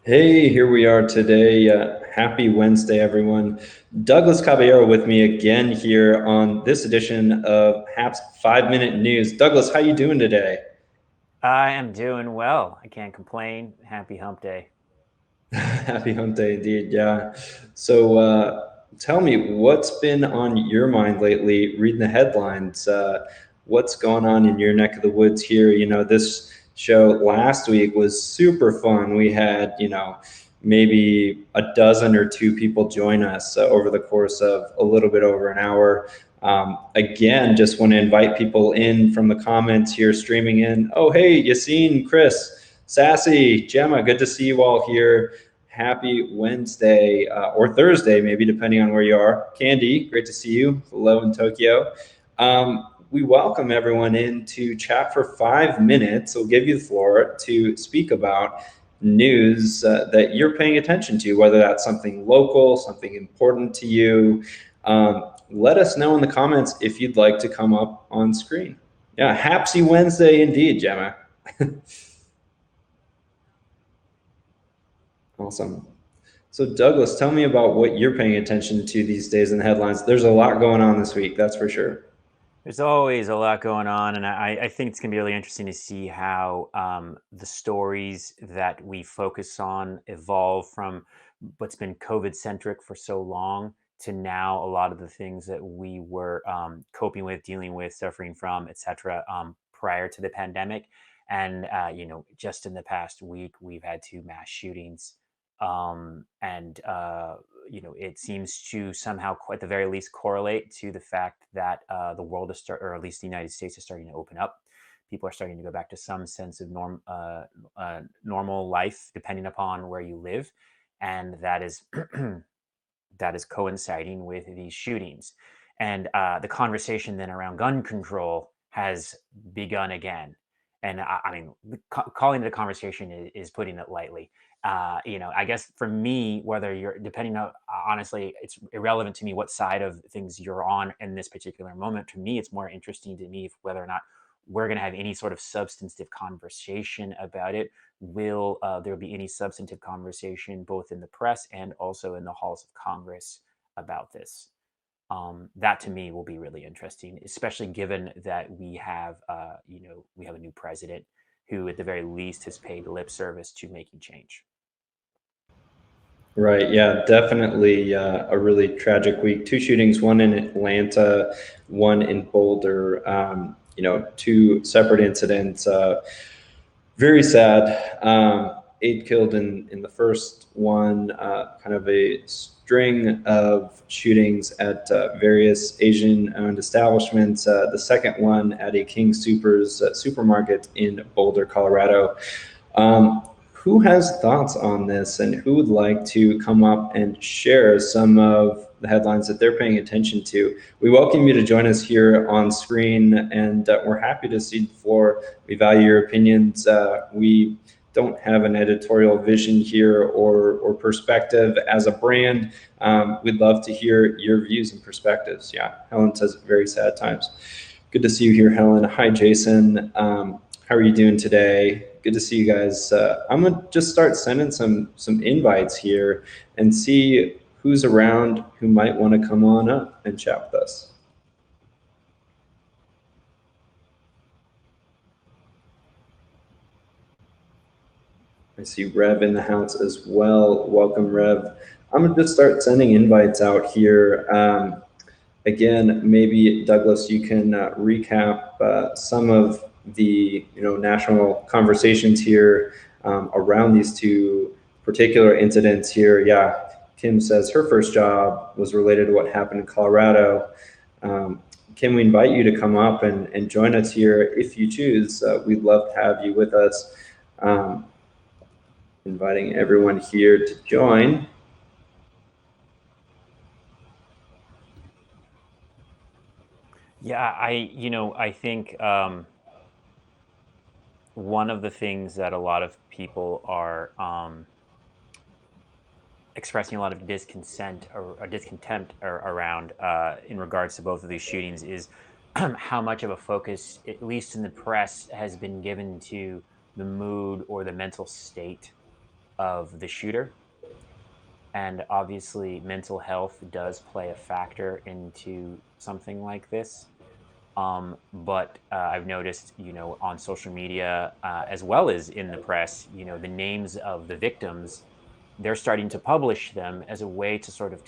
Hey, here we are today. Happy Wednesday, everyone. Douglas Caballero with me again here on this edition of Haps 5 Minute News. Douglas, how you doing today? I am doing well. I can't complain. Happy hump day. Happy Hump Day, indeed. Yeah. So, tell me, what's been on your mind lately? Reading the headlines. What's going on in your neck of the woods here? This show last week was super fun. We had, maybe a dozen or two people join us over the course of a little bit over an hour. Again, just want to invite people in from the comments here, streaming in. Oh, hey, Yassine, Chris, Sassy, Gemma, good to see you all here. Happy Wednesday or Thursday, maybe depending on where you are. Candy, great to see you. Hello in Tokyo. We welcome everyone in to chat for 5 minutes. We'll give you the floor to speak about news that you're paying attention to, whether that's something local, something important to you. Let us know in the comments if you'd like to come up on screen. Yeah, happy Wednesday indeed, Gemma. Awesome. So, Douglas, tell me about what you're paying attention to these days in the headlines. There's a lot going on this week, that's for sure. There's always a lot going on, and I think it's going to be really interesting to see how the stories that we focus on evolve from what's been COVID centric for so long to now a lot of the things that we were coping with, dealing with, suffering from, etc. Prior to the pandemic. And just in the past week, we've had two mass shootings, and it seems to somehow, at the very least, correlate to the fact that the world is or at least the United States, is starting to open up. People are starting to go back to some sense of normal life, depending upon where you live, and that is that is coinciding with these shootings. And the conversation then around gun control has begun again. And I mean, calling it a conversation is putting it lightly. I guess for me, whether you're depending on, honestly, it's irrelevant to me what side of things you're on in this particular moment. To me, it's more interesting to me whether or not we're going to have any sort of substantive conversation about it. Will there be any substantive conversation both in the press and also in the halls of Congress about this? That to me will be really interesting, especially given that we have a new president who, at the very least, has paid lip service to making change. Right. Yeah, definitely a really tragic week. Two shootings, one in Atlanta, one in Boulder. Two separate incidents. Very sad. Eight killed in the first one, kind of a string of shootings at various Asian owned establishments. The second one at a King Supers supermarket in Boulder, Colorado. Who has thoughts on this and who would like to come up and share some of the headlines that they're paying attention to? We welcome you to join us here on screen, and we're happy to cede the floor. We value your opinions. We don't have an editorial vision here or perspective as a brand. We'd love to hear your views and perspectives. Yeah, Helen says very sad times. Good to see you here, Helen. Hi, Jason. How are you doing today? Good to see you guys. I'm gonna just start sending some invites here and see who's around who might want to come on up and chat with us. I see Rev in the house as well. Welcome, Rev. I'm gonna just start sending invites out here. Again, maybe Douglas, you can recap some of the national conversations here around these two particular incidents here. Yeah, Kim says her first job was related to what happened in Colorado. Kim, we invite you to come up and join us here if you choose. We'd love to have you with us. Inviting everyone here to join. Yeah, I think one of the things that a lot of people are expressing a lot of discontent or discontent around in regards to both of these shootings is how much of a focus, at least in the press, has been given to the mood or the mental state of the shooter. And obviously, mental health does play a factor into something like this. But I've noticed, on social media, as well as in the press, the names of the victims, they're starting to publish them as a way to sort of,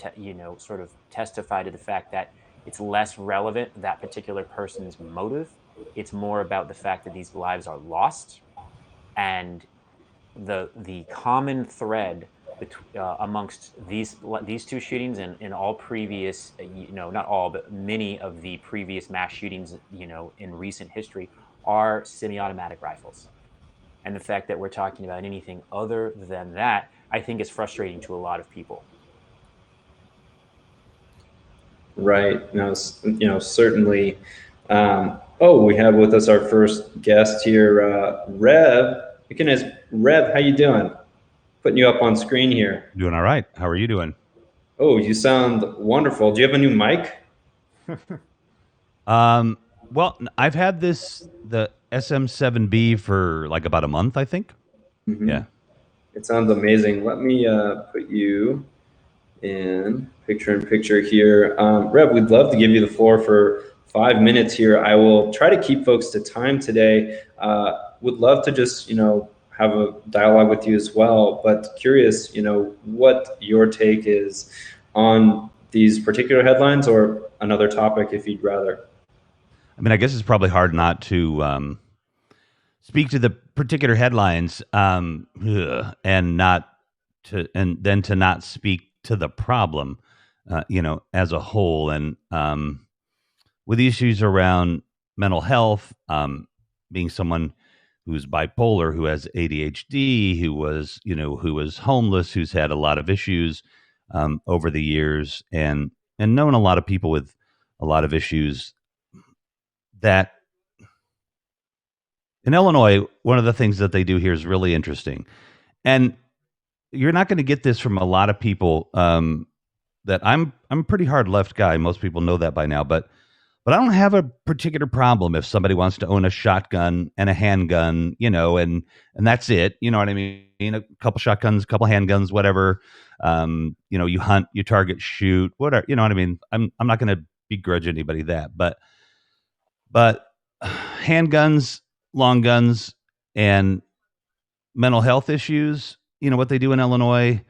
sort of testify to the fact that it's less relevant, that particular person's motive. It's more about the fact that these lives are lost, and the common thread amongst these two shootings and in all previous, not all, but many of the previous mass shootings, in recent history, are semi-automatic rifles. And the fact that we're talking about anything other than that, I think, is frustrating to a lot of people. Right. Now, certainly. Oh, we have with us our first guest here, Rev. You can ask Rev, how you doing? Putting you up on screen here. Doing all right. How are you doing? Oh, you sound wonderful. Do you have a new mic? Well, I've had the SM7B for like about a month, I think. Mm-hmm. Yeah. It sounds amazing. Let me put you in picture here. Rev, we'd love to give you the floor for 5 minutes here. I will try to keep folks to time today. Would love to just, have a dialogue with you as well, but curious, what your take is on these particular headlines or another topic if you'd rather. I mean, I guess it's probably hard not to speak to the particular headlines and then to not speak to the problem, as a whole. And with issues around mental health, being someone who's bipolar, who has ADHD, who was homeless, who's had a lot of issues over the years, and known a lot of people with a lot of issues. That in Illinois, one of the things that they do here is really interesting, and you're not going to get this from a lot of people. That I'm a pretty hard left guy. Most people know that by now, but I don't have a particular problem if somebody wants to own a shotgun and a handgun, and that's it. You know what I mean? A couple shotguns, a couple handguns, whatever. You hunt, you target, shoot, whatever. You know what I mean? I'm not going to begrudge anybody that, but handguns, long guns, and mental health issues. What they do in Illinois,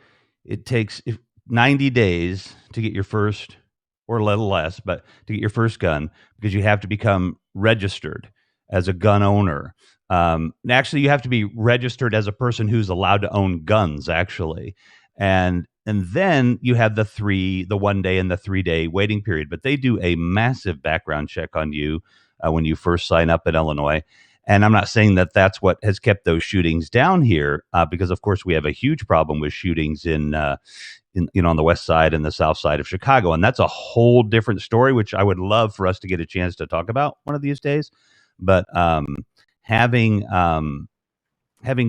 it takes 90 days to get your first, or a little less, but to get your first gun, because you have to become registered as a gun owner. Actually, you have to be registered as a person who's allowed to own guns, actually. And then you have the 1 day and the 3 day waiting period. But they do a massive background check on you when you first sign up in Illinois. And I'm not saying that that's what has kept those shootings down here, because of course we have a huge problem with shootings in on the west side and the south side of Chicago, and that's a whole different story, which I would love for us to get a chance to talk about one of these days. But having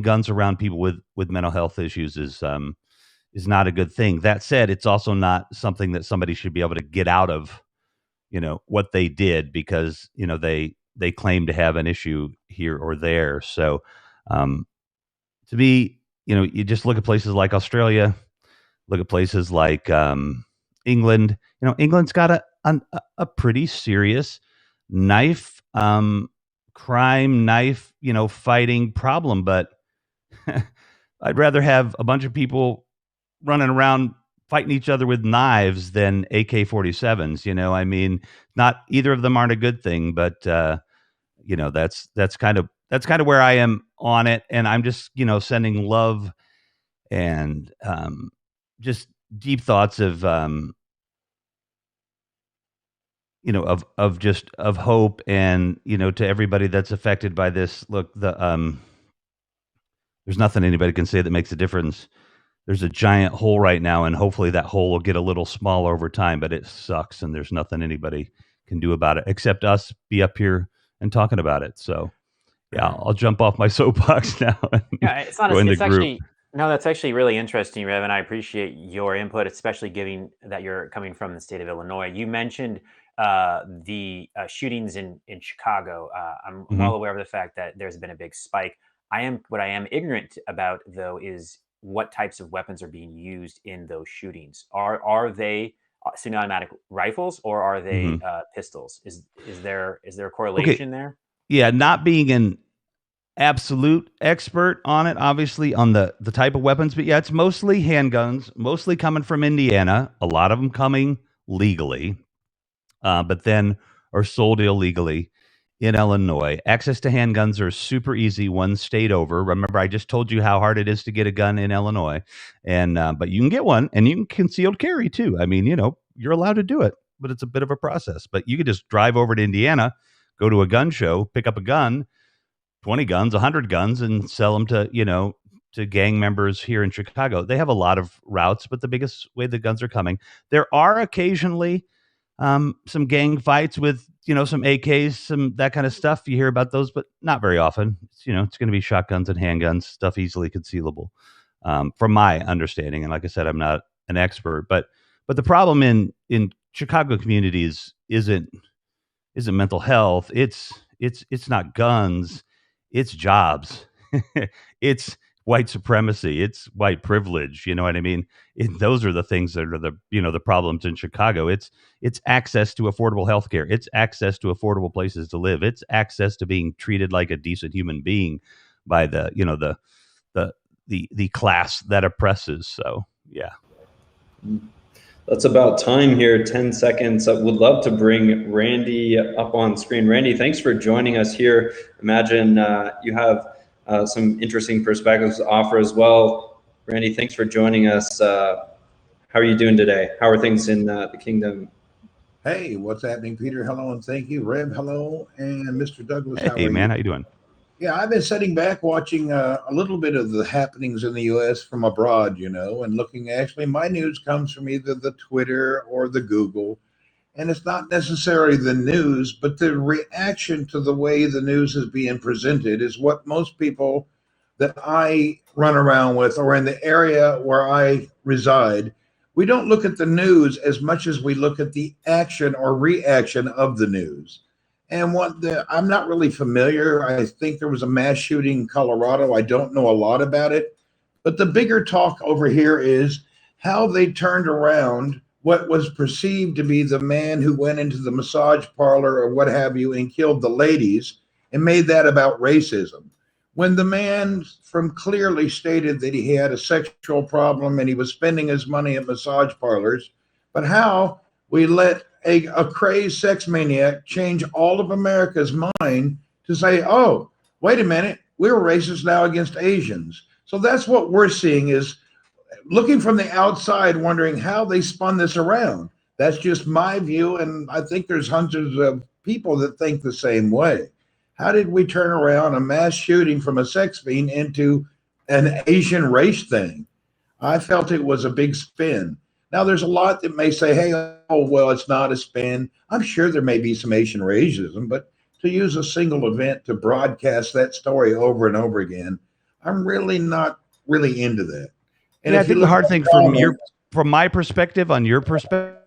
guns around people with mental health issues is not a good thing. That said, it's also not something that somebody should be able to get out of, what they did because they claim to have an issue here or there. So to me, you just look at places like Australia, look at places like England. England's got a pretty serious knife crime, knife fighting problem, but I'd rather have a bunch of people running around fighting each other with knives than AK-47s. I mean, not either of them aren't a good thing, but that's kind of where I am on it, and I'm just sending love and just deep thoughts of of hope, and to everybody that's affected by this. Look, there's nothing anybody can say that makes a difference. There's a giant hole right now, and hopefully that hole will get a little smaller over time, but it sucks, and there's nothing anybody can do about it except us be up here and talking about it. So yeah, I'll jump off my soapbox now. Yeah, it's not. Join the It's group. actually no. That's actually really interesting, Rev, and I appreciate your input, especially given that you're coming from the state of Illinois. You mentioned the shootings in Chicago. I'm well aware of the fact that there's been a big spike. What I am ignorant about, though, is what types of weapons are being used in those shootings. Are they semi-automatic rifles or are they Mhm. pistols? Is there a Okay. correlation there? Yeah, not being an absolute expert on it, obviously, on the type of weapons, but yeah, it's mostly handguns, mostly coming from Indiana. A lot of them coming legally, but then are sold illegally in Illinois. Access to handguns are super easy one state over. Remember, I just told you how hard it is to get a gun in Illinois, and but you can get one, and you can concealed carry too. I mean, you're allowed to do it, but it's a bit of a process. But you could just drive over to Indiana, go to a gun show, pick up a gun, 20 guns, 100 guns, and sell them to to gang members here in Chicago. They have a lot of routes, but the biggest way the guns are coming, there are occasionally some gang fights with some AKs, some that kind of stuff. You hear about those, but not very often. It's going to be shotguns and handguns, stuff easily concealable, from my understanding. And like I said, I'm not an expert, but the problem in Chicago communities isn't mental health. It's not guns. It's jobs. It's white supremacy. It's white privilege. You know what I mean? Those are the things that are the problems in Chicago. It's access to affordable health care. It's access to affordable places to live. It's access to being treated like a decent human being by the class that oppresses. So yeah. That's about time here, 10 seconds. I would love to bring Randy up on screen. Randy, thanks for joining us here. Imagine you have some interesting perspectives to offer as well. Randy, thanks for joining us. How are you doing today? How are things in the kingdom? Hey, what's happening, Peter? Hello, and thank you. Reb, hello. And Mr. Douglas, how Hey are man, you? how you doing? Yeah, I've been sitting back watching a little bit of the happenings in the U.S. from abroad, and looking. Actually, my news comes from either the Twitter or the Google. And it's not necessarily the news, but the reaction to the way the news is being presented is what most people that I run around with or in the area where I reside, we don't look at the news as much as we look at the action or reaction of the news. And I'm not really familiar. I think there was a mass shooting in Colorado. I don't know a lot about it. But the bigger talk over here is how they turned around what was perceived to be the man who went into the massage parlor or what have you and killed the ladies and made that about racism. When the man from clearly stated that he had a sexual problem and he was spending his money at massage parlors, but how we let a crazed sex maniac change all of America's mind to say, oh, wait a minute, we're racist now against Asians. So that's what we're seeing is looking from the outside, wondering how they spun this around. That's just my view. And I think there's hundreds of people that think the same way. How did we turn around a mass shooting from a sex fiend into an Asian race thing? I felt it was a big spin. Now, there's a lot that may say, hey, oh, well, it's not a spin. I'm sure there may be some Asian racism, but to use a single event to broadcast that story over and over again, I'm really not really into that. And Yeah, I if you think the look hard at thing comments, from my perspective, on your perspective,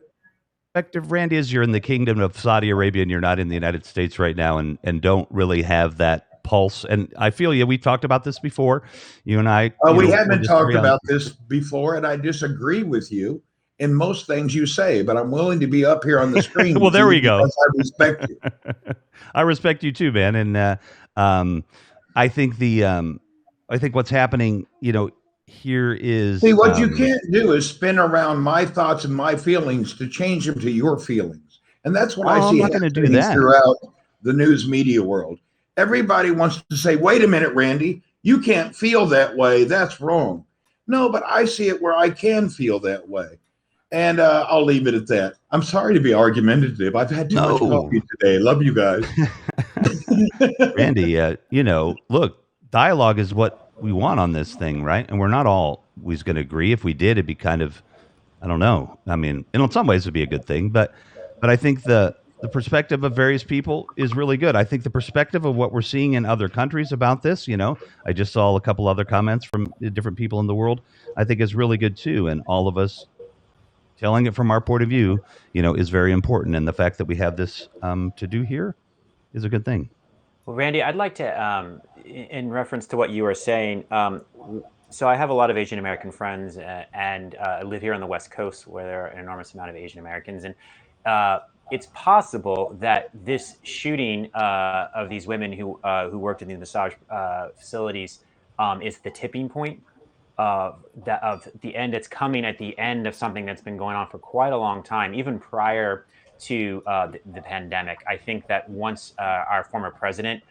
Randy, is you're in the kingdom of Saudi Arabia and you're not in the United States right now, and don't really have that pulse. And I feel we've talked about this before. You and I, we we'll haven't talked disagree on. about this before, and I disagree with you in most things you say, but I'm willing to be up here on the screen Well, with there you we go. because I respect you. I respect you too, man. And I think I think what's happening, here is See, what you can't do is spin around my thoughts and my feelings to change them to your feelings. And that's what I oh, I'm see not going to do happening that. throughout the news media world. Everybody wants to say, wait a minute, Randy, you can't feel that way. That's wrong. No, but I see it where I can feel that way. And I'll leave it at that. I'm sorry to be argumentative. I've had too much coffee today. Love you guys. Randy, look, dialogue is what we want on this thing, right? And we're not always going to agree. If we did, it'd be kind of, I don't know. I mean, in some ways it'd be a good thing, but I think the perspective of various people is really good. I think the perspective of what we're seeing in other countries about this, I just saw a couple other comments from different people in the world, I think is really good too. And all of us telling it from our point of view, is very important. And the fact that we have this to do here is a good thing. Well, Randy, I'd like to, in reference to what you were saying, So I have a lot of Asian American friends, and I live here on the West Coast, where there are an enormous amount of Asian Americans, and it's possible that this shooting of these women who worked in these massage facilities is the tipping point of the end. It's coming at the end of something that's been going on for quite a long time, even prior to the pandemic. I think that once our former president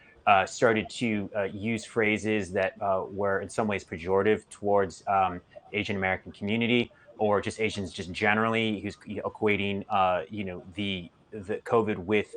started to use phrases that were in some ways pejorative towards Asian American community, or just Asians just generally, who's equating the COVID with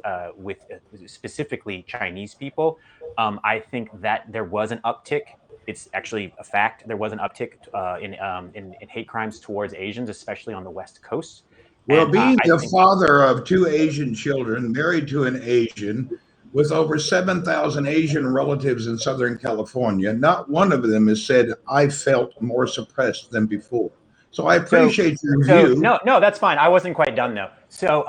specifically Chinese people. I think that there was an uptick. It's actually a fact. There was an uptick in hate crimes towards Asians, especially on the West Coast. Well, And being I the think father of two Asian children, married to an Asian, with over 7,000 Asian relatives in Southern California, not one of them has said, I felt more suppressed than before. So I so. appreciate your So view. no, that's fine. I wasn't quite done though. So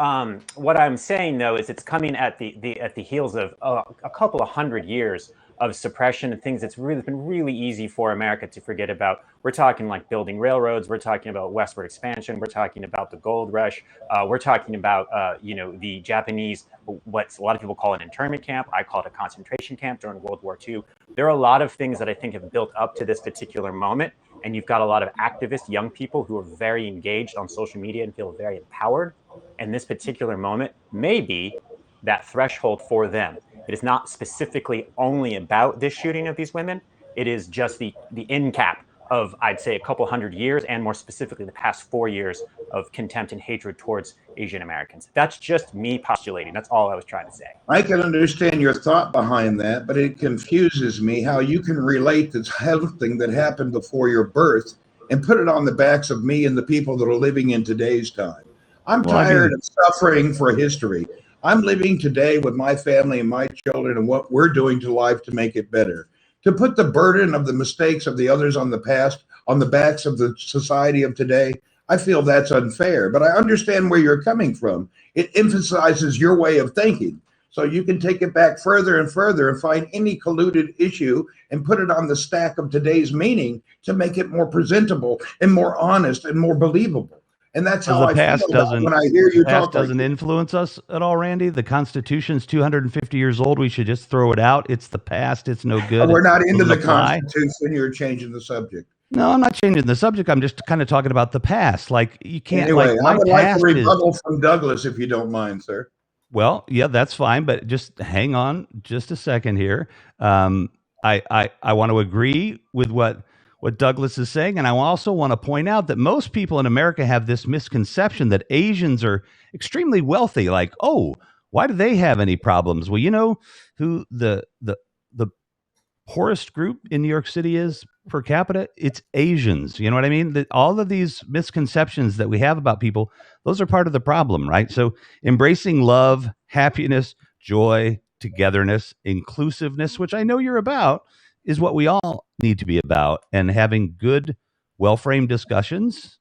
what I'm saying though is it's coming at the heels of a couple of hundred years of suppression and things that's really been really easy for America to forget about. We're talking like building railroads. We're talking about westward expansion. We're talking about the gold rush. We're talking about the Japanese, what a lot of people call an internment camp. I call it a concentration camp during World War II. There are a lot of things that I think have built up to this particular moment. And you've got a lot of activist young people who are very engaged on social media and feel very empowered. And this particular moment may be that threshold for them. It is not specifically only about this shooting of these women. It is just the end cap of, I'd say, a couple hundred years, and more specifically the past 4 years of contempt and hatred towards Asian Americans. That's just me postulating. That's all I was trying to say. I can understand your thought behind that, but it confuses me how you can relate this thing that happened before your birth and put it on the backs of me and the people that are living in today's time. I'm Well, I tired mean, of suffering for history. I'm living today with my family and my children and what we're doing to life to make it better. To put the burden of the mistakes of the others on the past on the backs of the society of today, I feel that's unfair, but I understand where you're coming from. It emphasizes your way of thinking. So you can take it back further and further and find any colluded issue and put it on the stack of today's meaning to make it more presentable and more honest and more believable. And that's because how I feel about when I hear you the past talk like doesn't this. influence us at all, Randy. The Constitution's 250 years old. We should just throw it out. It's the past. It's no good. We're It not into doesn't the apply. Constitution. You're changing the subject. No, I'm not changing the subject. I'm just kind of talking about the past. Like you can't Anyway, like I my would like a past is rebuttal from Douglas if you don't mind, sir. well, yeah, that's fine, but just hang on just a second here. I want to agree with what Douglas is saying, and I also want to point out that most people in America have this misconception that Asians are extremely wealthy. Like, oh, why do they have any problems? Well, you know who the poorest group in New York City is per capita? It's Asians. You know what I mean? That all of these misconceptions that we have about people, those are part of the problem, right? So embracing love, happiness, joy, togetherness, inclusiveness, which I know you're about, is what we all need to be about. And having good, well-framed discussions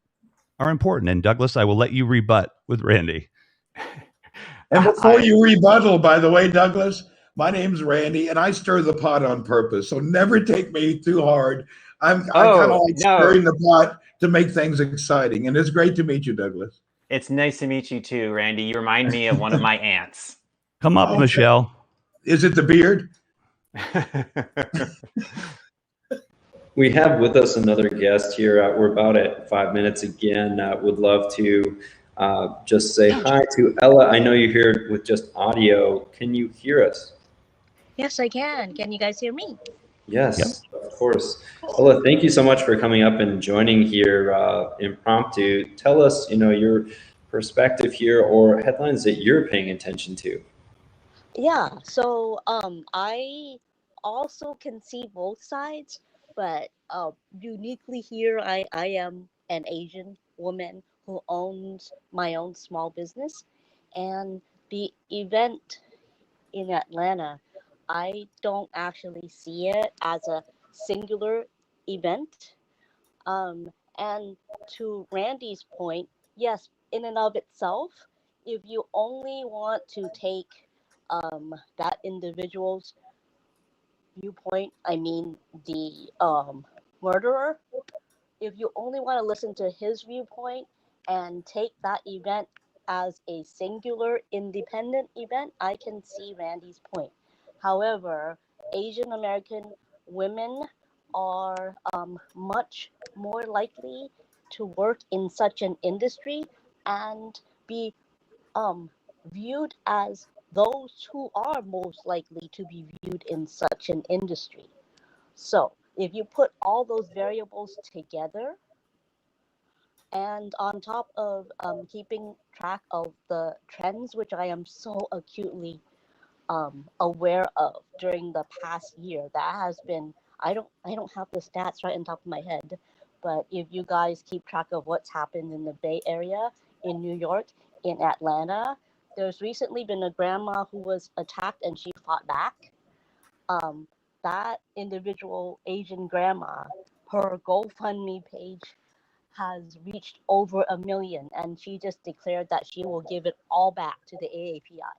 are important. And Douglas, I will let you rebut with Randy. And before I, you rebuttal, by the way, Douglas, my name's Randy, and I stir the pot on purpose. So never take me too hard. I kind of oh like no, stirring the pot to make things exciting. And it's great to meet you, Douglas. it's nice to meet you too, Randy. You remind me of one of my aunts. Come up, Okay. Michelle. Is it the beard? We have with us another guest here. We're about at 5 minutes again. Would love to just say hi to Ella. I know you're here with just audio. Can you hear us? Yes, I can. Can you guys hear me? Yes, of course. Ella, thank you so much for coming up and joining here impromptu. Tell us, your perspective here or headlines that you're paying attention to. Yeah. So I also can see both sides, but uniquely here, I am an Asian woman who owns my own small business, and the event in Atlanta, I don't actually see it as a singular event. And to Randy's point, yes, in and of itself, if you only want to take that individual's viewpoint, I mean the murderer, if you only want to listen to his viewpoint and take that event as a singular independent event, I can see Randy's point. However, Asian American women are much more likely to work in such an industry and be viewed as those who are most likely to be viewed in such an industry. So if you put all those variables together, and on top of keeping track of the trends, which I am so acutely aware of during the past year, that has been, I don't have the stats right on top of my head, but if you guys keep track of what's happened in the Bay Area, in New York, in Atlanta, there's recently been a grandma who was attacked and she fought back. That individual Asian grandma, her GoFundMe page has reached over 1 million, and she just declared that she will give it all back to the AAPI.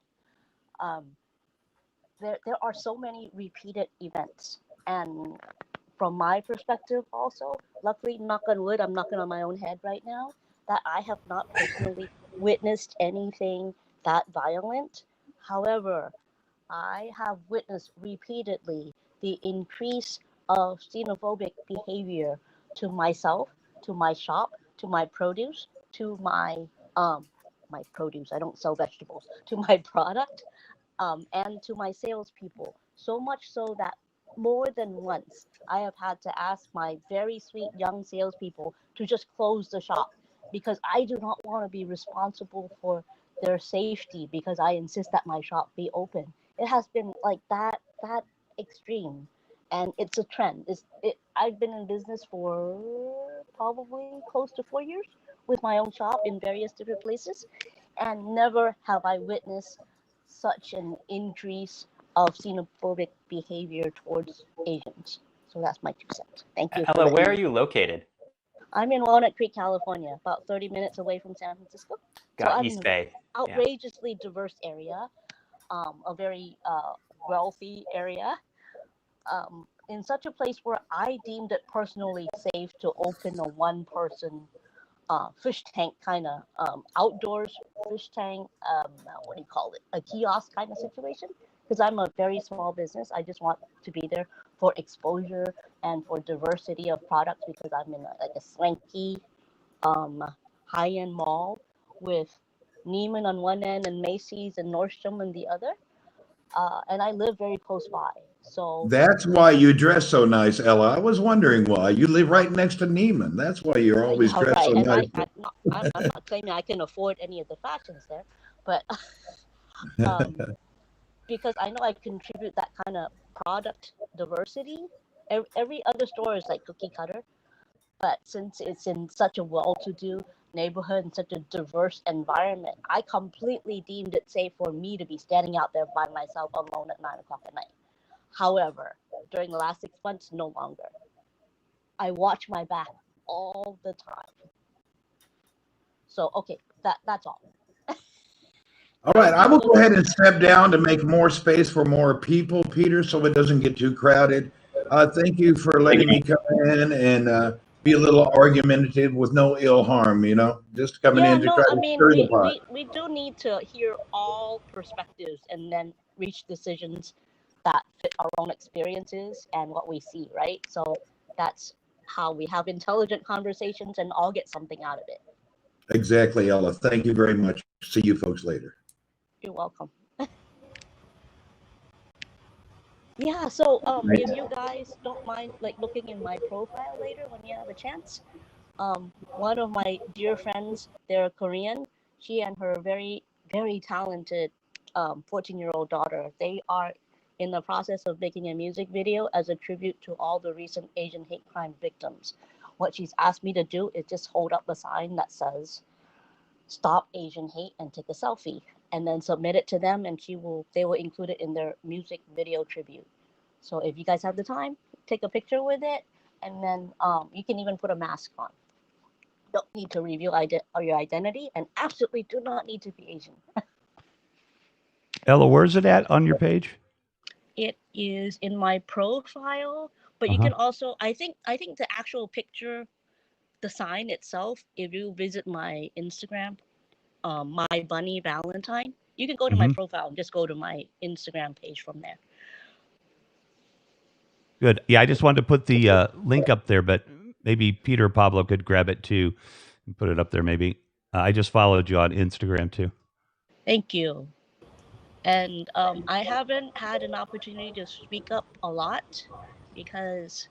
There are so many repeated events, and from my perspective also, luckily, knock on wood, I'm knocking on my own head right now, that I have not personally witnessed anything that violent. However, I have witnessed repeatedly the increase of xenophobic behavior to myself, to my shop, to my produce, to my produce. I don't sell vegetables. To my product, and to my salespeople. So much so that more than once I have had to ask my very sweet young salespeople to just close the shop because I do not want to be responsible for their safety because I insist that my shop be open. It has been like that extreme, and it's a trend. I've been in business for probably close to 4 years with my own shop in various different places, and never have I witnessed such an increase of xenophobic behavior towards Asians. So that's my 2 cents. Thank you. Ella, where are you located? I'm in Walnut Creek, California, about 30 minutes away from San Francisco. So Got I'm East in an Bay. outrageously diverse area, a very wealthy area, in such a place where I deemed it personally safe to open a one-person fish tank kind of outdoors fish tank, what do you call it, a kiosk kind of situation, because I'm a very small business. I just want to be there for exposure and for diversity of products because I'm in a swanky high-end mall with Neiman on one end and Macy's and Nordstrom on the other, and I live very close by. So That's why you dress so nice, Ella. I was wondering why. You live right next to Neiman. That's why you're always yeah, dressed right. so And nice. I'm not claiming I can afford any of the fashions there, but um, because I know I contribute that kind of product diversity. Every other store is like cookie cutter, but since it's in such a well-to-do neighborhood and such a diverse environment, I completely deemed it safe for me to be standing out there by myself alone at 9 o'clock at night. However, during the last 6 months, no longer. I watch my back all the time. So okay, that's all. All right, I will go ahead and step down to make more space for more people, Peter, so it doesn't get too crowded. Thank you for letting me come in and be a little argumentative with no ill harm, just coming Yeah, in to no, try I to mean stir the pot. we do need to hear all perspectives and then reach decisions that fit our own experiences and what we see, right? So that's how we have intelligent conversations and all get something out of it. Exactly, Ella. Thank you very much. See you folks later. You're welcome. Yeah, so if you guys don't mind like looking in my profile later when you have a chance, one of my dear friends, they're Korean. She and her very, very talented 14-year-old daughter, they are in the process of making a music video as a tribute to all the recent Asian hate crime victims. What she's asked me to do is just hold up a sign that says, "Stop Asian Hate," and take a selfie, and then submit it to them, and they will include it in their music video tribute. So if you guys have the time, take a picture with it, and then you can even put a mask on. Don't need to reveal your identity, and absolutely do not need to be Asian. Ella, where's it at on your page? It is in my profile, But you Uh-huh. can also, I think the actual picture, the sign itself, if you visit my Instagram, my bunny Valentine, you can go to my Hmm. profile and just go to my Instagram page from there. Good. Yeah, I just wanted to put the link up there, but maybe Peter or Pablo could grab it too and put it up there. Maybe I just followed you on Instagram too. Thank you. And I haven't had an opportunity to speak up a lot because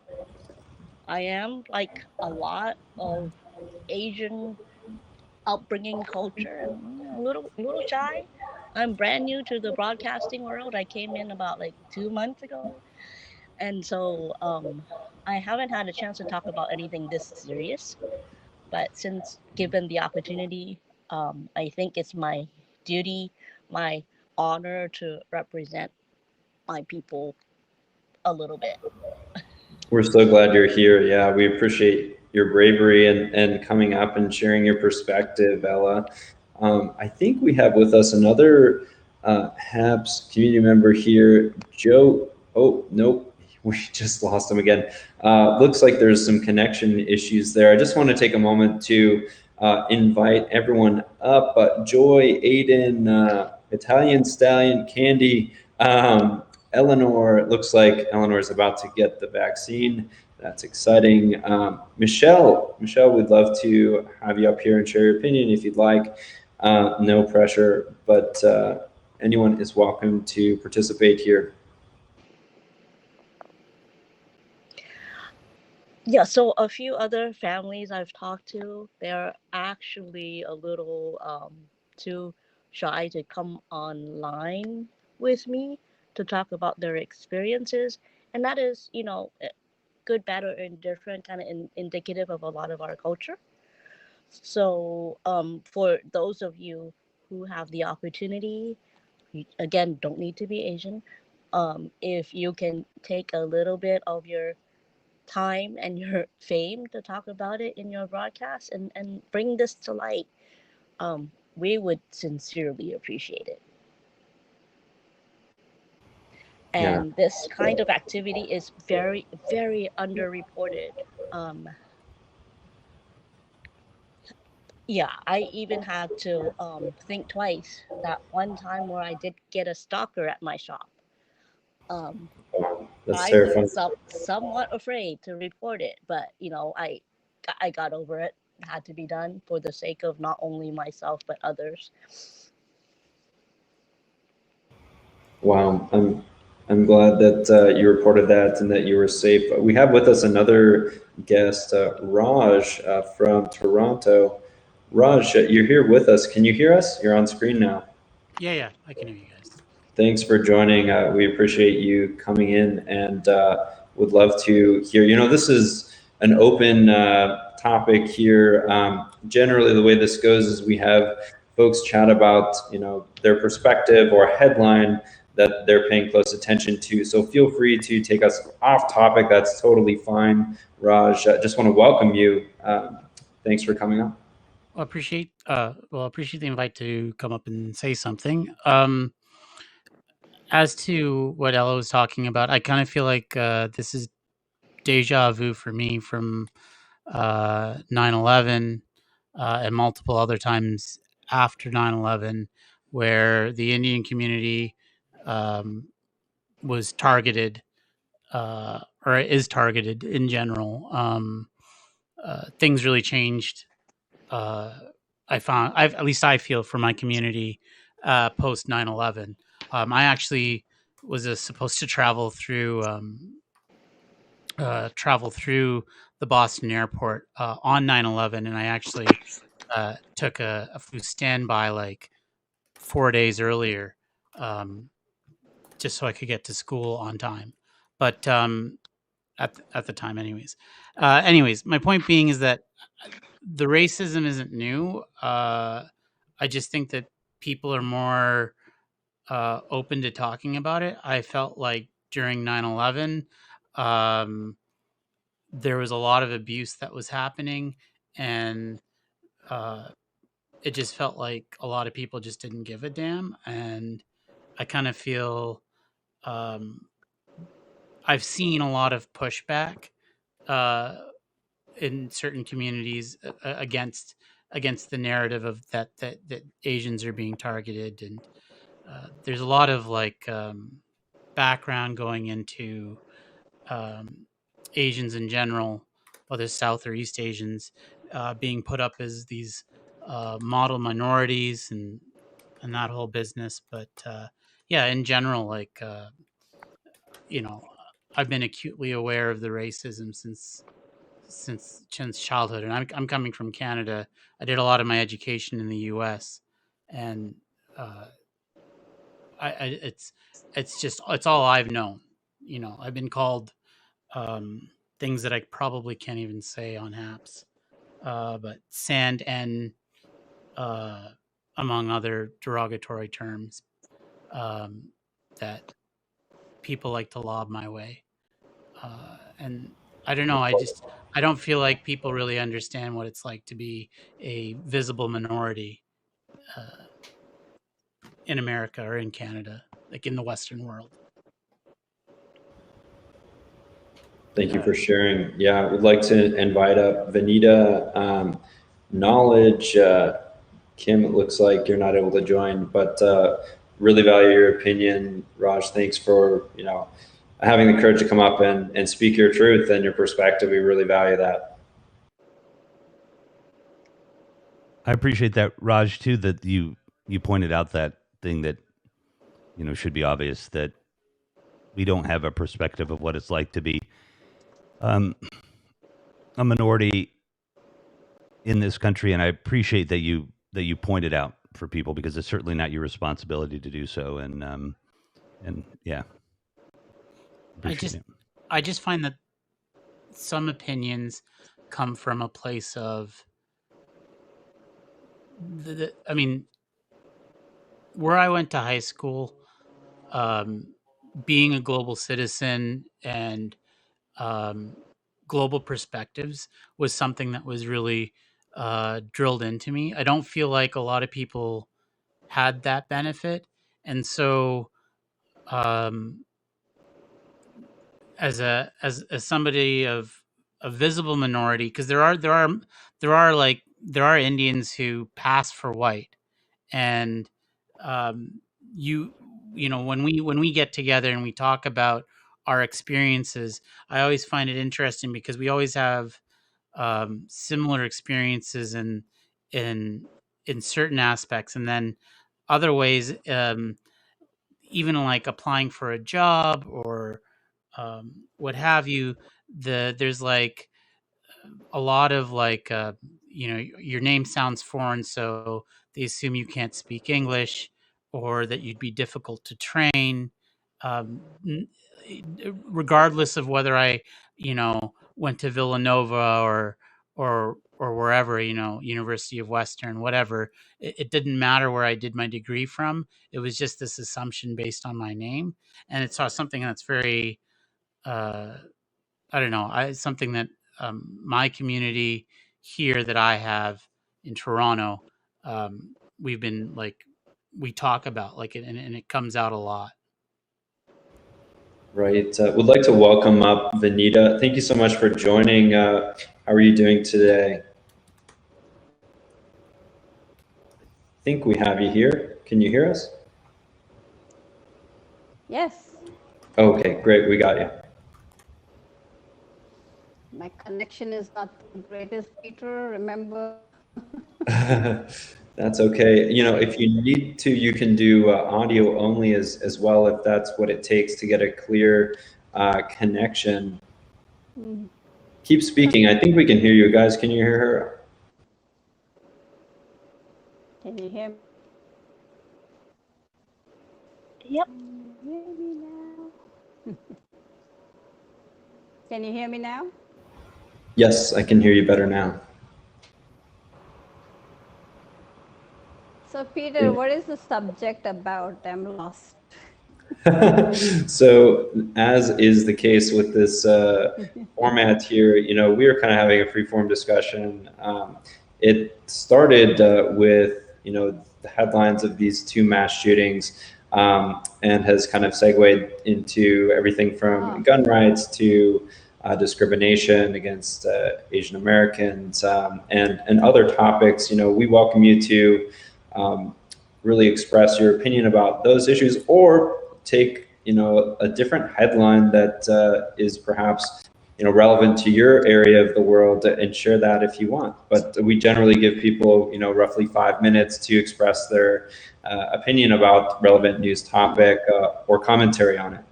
I am like a lot of Asian upbringing culture and a little shy. I'm brand new to the broadcasting world. I came in about like 2 months ago, and so I haven't had a chance to talk about anything this serious. But since given the opportunity, I think it's my duty, my honor to represent my people a little bit. We're so glad you're here. Yeah, we appreciate your bravery and coming up and sharing your perspective, Ella. I think we have with us another HABS community member here, Joe. Oh, nope, we just lost him again. Looks like there's some connection issues there. I just want to take a moment to invite everyone up. Joy, Aiden, Italian Stallion, Candy. Eleanor, it looks like Eleanor is about to get the vaccine. That's exciting. Michelle, we'd love to have you up here and share your opinion if you'd like. No pressure, but anyone is welcome to participate here. Yeah, so a few other families I've talked to, they're actually a little too shy to come online with me to talk about their experiences. And that is, good, bad, or indifferent, kind of indicative of a lot of our culture. So, for those of you who have the opportunity, you, again, don't need to be Asian. If you can take a little bit of your time and your fame to talk about it in your broadcast and bring this to light, we would sincerely appreciate it. Yeah, And this kind of activity is very, very underreported. Um, yeah, I even had to think twice that one time where I did get a stalker at my shop. Um, that's I was terrifying. somewhat afraid to report it, but I got over it. It had to be done for the sake of not only myself but others. Wow, I'm glad that you reported that and that you were safe. We have with us another guest, Raj from Toronto. Raj, you're here with us. Can you hear us? You're on screen now. Yeah, I can hear you guys. Thanks for joining. We appreciate you coming in and would love to hear. This is an open topic here. Generally, the way this goes is we have folks chat about, their perspective or headline that they're paying close attention to. So feel free to take us off topic. That's totally fine. Raj, just want to welcome you. Thanks for coming on. Appreciate the invite to come up and say something. As to what Ella was talking about, I kind of feel like this is deja vu for me from 9/11 and multiple other times after 9/11, where the Indian community was targeted or is targeted in general. Things really changed. At least I feel for my community post 9/11. I actually was supposed to travel through the Boston airport on 9/11, and I actually took a flew standby like 4 days earlier, um, just so I could get to school on time. But at the time, anyways, my point being is that the racism isn't new. I just think that people are more open to talking about it. I felt like during 9/11, um, there was a lot of abuse that was happening, and uh, it just felt like a lot of people just didn't give a damn. And I kind of feel um, I've seen a lot of pushback in certain communities against the narrative of that Asians are being targeted, and there's a lot of like background going into Asians in general, whether South or East Asians, being put up as these model minorities and that whole business. But yeah, in general, like you know, I've been acutely aware of the racism since childhood, and I'm coming from Canada. I did a lot of my education in the U.S., and it's all I've known. You know, I've been called things that I probably can't even say on apps, but sand and among other derogatory terms that people like to lob my way, and I don't know. I don't feel like people really understand what it's like to be a visible minority in America or in Canada, like in the Western world. Thank you for sharing. Yeah, I would like to invite up Vanita, Knowledge. Kim, it looks like you're not able to join, but really value your opinion. Raj, thanks for having the courage to come up and speak your truth and your perspective. We really value that. I appreciate that, Raj, too, that you pointed out that thing that, should be obvious, that we don't have a perspective of what it's like to be a minority in this country. And I appreciate that you pointed out for people, because it's certainly not your responsibility to do so. And yeah. I just find that some opinions come from a place of I mean, where I went to high school, being a global citizen and global perspectives was something that was really drilled into me. I don't feel like a lot of people had that benefit, and so as somebody of a visible minority, because there are Indians who pass for white, and when we get together and we talk about our experiences, I always find it interesting because we always have similar experiences in certain aspects, and then other ways, even like applying for a job or what have you. There's like a lot of like your name sounds foreign, so they assume you can't speak English or that you'd be difficult to train, regardless of whether I went to Villanova or wherever, University of Western, whatever. It didn't matter where I did my degree from. It was just this assumption based on my name, and it's something that's very I don't know. Something that my community here that I have in Toronto, we've been like, we talk about like it, and it comes out a lot. Right. Would like to welcome up Vanita. Thank you so much for joining. How are you doing today? I think we have you here. Can you hear us? Yes. Okay, great. We got you. My connection is not the greatest, Peter, remember. That's okay. If you need to, you can do audio only as well, if that's what it takes to get a clear connection. Mm. Keep speaking. I think we can hear you guys. Can you hear her? Can you hear me? Yep. Can you hear me now? Can you hear me now? Yes, I can hear you better now. So, Peter, what is the subject about? I'm lost. So, as is the case with this format here, we are kind of having a free-form discussion. It started with, the headlines of these two mass shootings. and has kind of segued into everything from gun rights to discrimination against Asian Americans, and other topics. We welcome you to really express your opinion about those issues, or take a different headline that is perhaps relevant to your area of the world, and share that if you want. But we generally give people roughly 5 minutes to express their opinion about relevant news topic or commentary on it.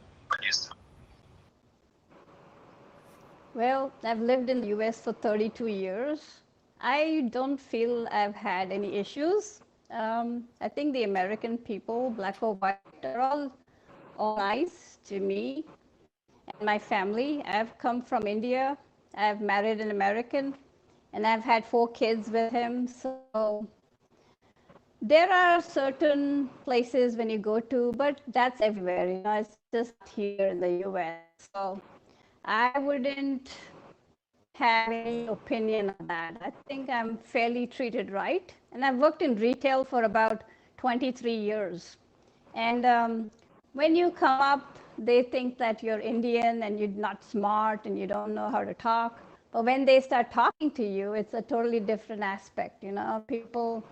Well, I've lived in the US for 32 years. I don't feel I've had any issues. I think the American people, black or white, are all nice to me and my family. I've come from India. I've married an American, and I've had 4 kids with him. So there are certain places when you go to, but that's everywhere. It's just here in the US. So I wouldn't have any opinion on that. I think I'm fairly treated right. And I've worked in retail for about 23 years. And when you come up, they think that you're Indian and you're not smart and you don't know how to talk. But when they start talking to you, it's a totally different aspect. People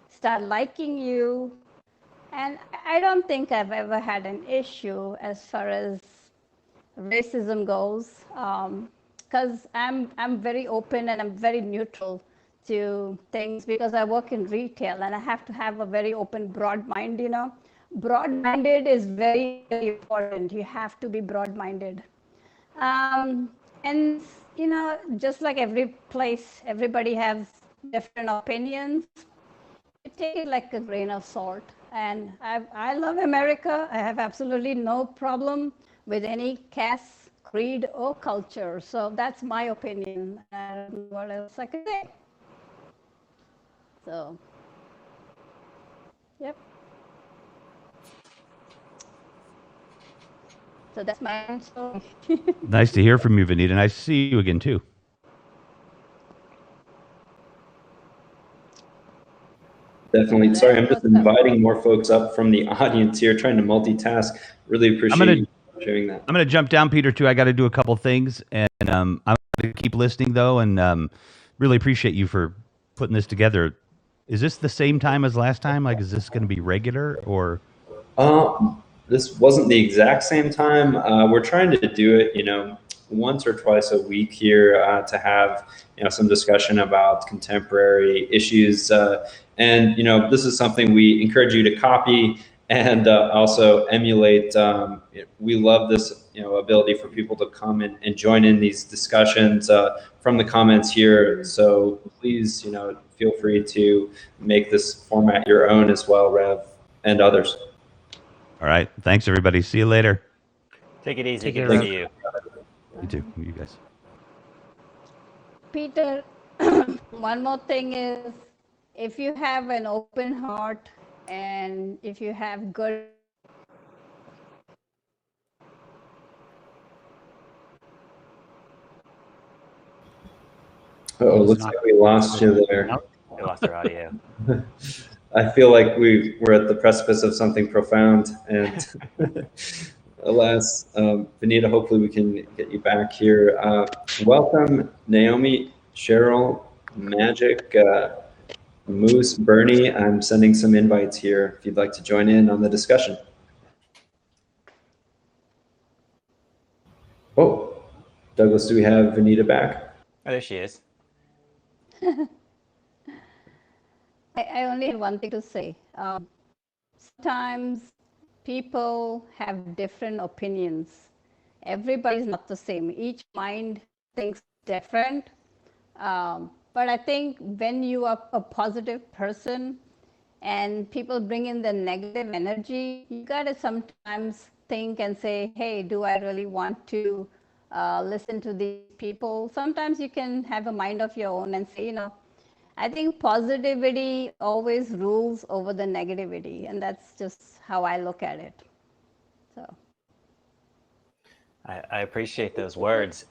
start liking you. And I don't think I've ever had an issue as far as racism goes, because I'm very open and I'm very neutral to things, because I work in retail and I have to have a very open, broad mind. Broad-minded is very, very important. You have to be broad-minded. And just like every place, everybody has different opinions. You take it like a grain of salt. And I love America. I have absolutely no problem with any caste, creed, or culture. So that's my opinion. And what else I can say? So, yep. So that's my answer. Nice to hear from you, Vanita. Nice to see you again, too. Definitely. Sorry, I'm just inviting more folks up from the audience here, trying to multitask. Really appreciate you sharing that. I'm going to jump down, Peter, too. I got to do a couple things, and I'm going to keep listening, though, and really appreciate you for putting this together. Is this the same time as last time? Like, is this going to be regular, or? This wasn't the exact same time. We're trying to do it, once or twice a week here, to have, some discussion about contemporary issues. And this is something we encourage you to copy and also emulate. We love this, ability for people to come and join in these discussions from the comments here. So please, feel free to make this format your own as well, Rev, and others. All right. Thanks, everybody. See you later. Take it easy. Take Good care, to see you. You too. You guys. Peter, one more thing is, if you have an open heart and if you have good Looks like we lost you there. Nope, we lost our audio. I feel like we're at the precipice of something profound, and alas, Vanita, hopefully we can get you back here. Welcome, Naomi, Cheryl, Magic, Moose, Bernie. I'm sending some invites here if you'd like to join in on the discussion. Oh, Douglas, do we have Vanita back? Oh, there she is. I only have one thing to say. Sometimes people have different opinions. Everybody's not the same. Each mind thinks different. But I think when you are a positive person and people bring in the negative energy, you got to sometimes think and say, hey, do I really want to listen to these people? Sometimes you can have a mind of your own and say, I think positivity always rules over the negativity, and that's just how I look at it. So I appreciate those words.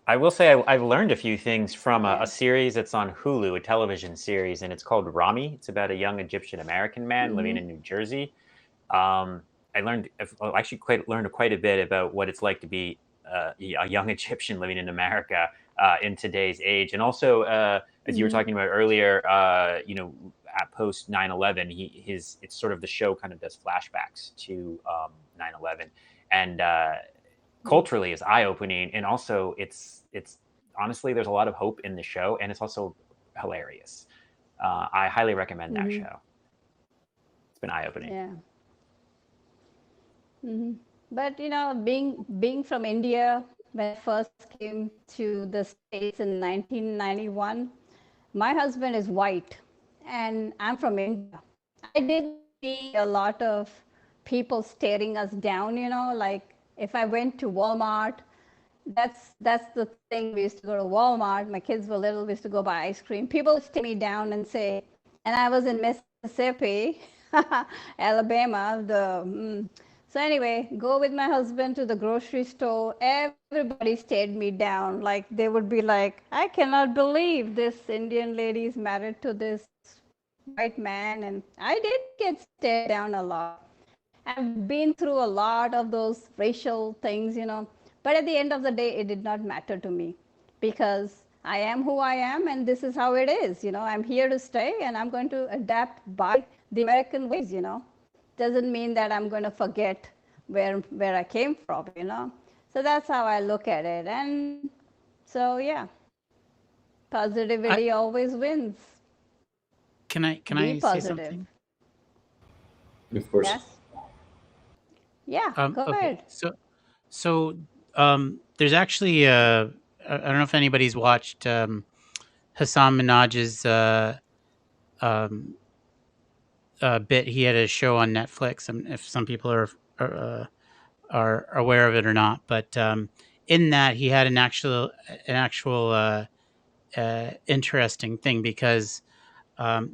I will say I've learned a few things from a series that's on Hulu, a television series, and it's called Rami. It's about a young Egyptian American man living in New Jersey. I learned actually learned quite a bit about what it's like to be a young Egyptian living in America in today's age, and also as you were Mhm. talking about earlier, at post 9/11, it's sort of the show kind of does flashbacks to 9/11, and culturally is eye opening, and also it's honestly there's a lot of hope in the show, and it's also hilarious. I highly recommend that Mhm. show. It's been eye opening. Yeah. But being from India, when I first came to the States in 1991, my husband is white, and I'm from India. I did see a lot of people staring us down. Like if I went to Walmart, that's the thing. We used to go to Walmart. My kids were little. We used to go buy ice cream. People would stare me down and say, and I was in Mississippi, Alabama. So anyway, go with my husband to the grocery store. Everybody stared me down. Like they would be like, I cannot believe this Indian lady is married to this white man, and I did get stared down a lot. I've been through a lot of those racial things. But at the end of the day, it did not matter to me because I am who I am and this is how it is. I'm here to stay and I'm going to adapt by the American ways. Doesn't mean that I'm going to forget where I came from. So that's how I look at it. And so, yeah, I, positivity always wins. can I Be say positive. something? Of course. Yes? Yeah, go Okay. ahead. So there's actually I don't know if anybody's watched Hassan Minaj's bit. He had a show on Netflix. If some people are aware of it or not, but in that he had an actual interesting thing because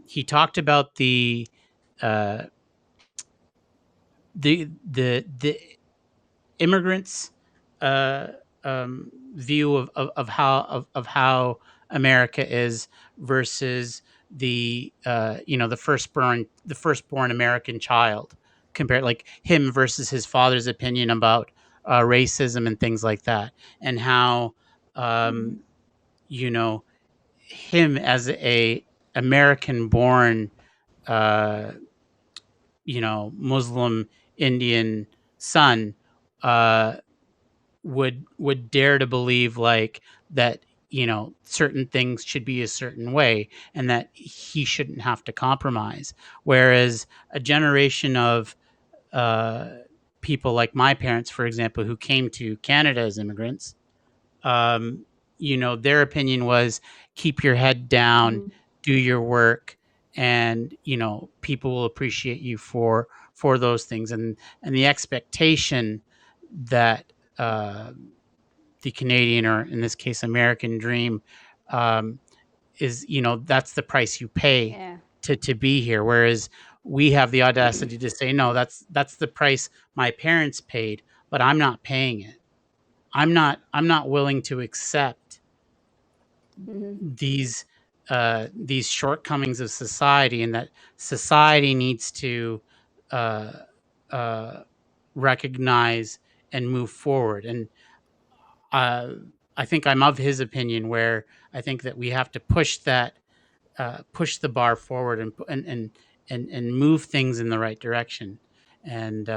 he talked about the uh, the immigrants' view of how America is versus the the firstborn American child, compared like him versus his father's opinion about racism and things like that, and how um, you know him as a American born uh, Muslim Indian son uh, would dare to believe like that certain things should be a certain way and that he shouldn't have to compromise, whereas a generation of uh, people like my parents, for example, who came to Canada as immigrants, um, their opinion was keep your head down, do your work, and people will appreciate you for those things, and the expectation that the Canadian, or in this case American dream, um, is that's the price you pay Yeah. to be here, whereas we have the audacity to say no, that's the price my parents paid, but I'm not paying it. I'm not willing to accept these shortcomings of society, and that society needs to uh, uh, recognize and move forward. And uh, I think I'm of his opinion, where I think that we have to push the bar forward and move things in the right direction. And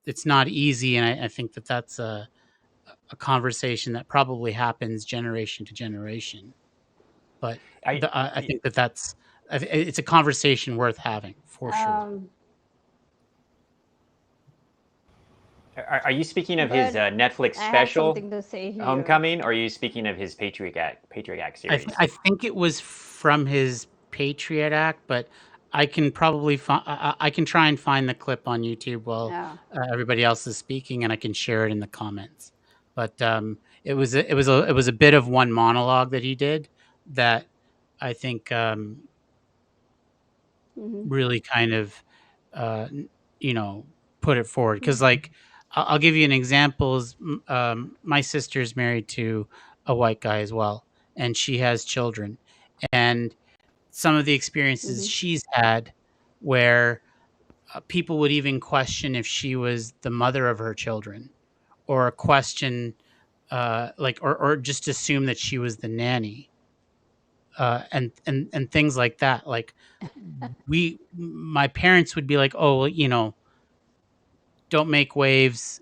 it's not easy, and I think that that's a conversation that probably happens generation to generation. But I think it's a conversation worth having for sure. Are you speaking of his But Netflix I have special something to say here. Homecoming, or are you speaking of his Patriot Act series? I think it was from his Patriot Act, but I can probably I can try and find the clip on YouTube while Yeah. everybody else is speaking, and I can share it in the comments. But it was a bit of one monologue that he did that I think really kind of uh, put it forward, because like I'll give you an example. My sister's married to a white guy as well, and she has children, and some of the experiences she's had where people would even question if she was the mother of her children, or question or just assume that she was the nanny, and things like that. Like my parents would be like, oh, well, don't make waves,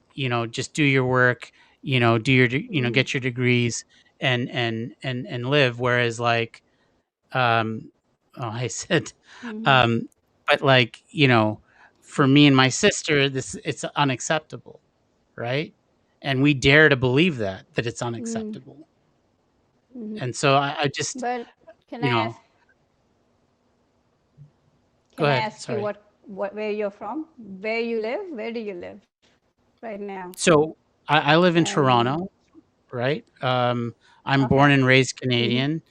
just do your work, do your Mm-hmm. get your degrees and live. Whereas like, I said, Mm-hmm. um but like, for me and my sister, it's unacceptable, right? And we dare to believe that it's Mm-hmm. unacceptable. Mm-hmm. And so I just, But can I you know ask? go Can I ahead, ask you sorry. where you're from? Where you live? Where do you live right now? So I live in And Toronto, right? I'm born okay. and raised Mm-hmm. Canadian.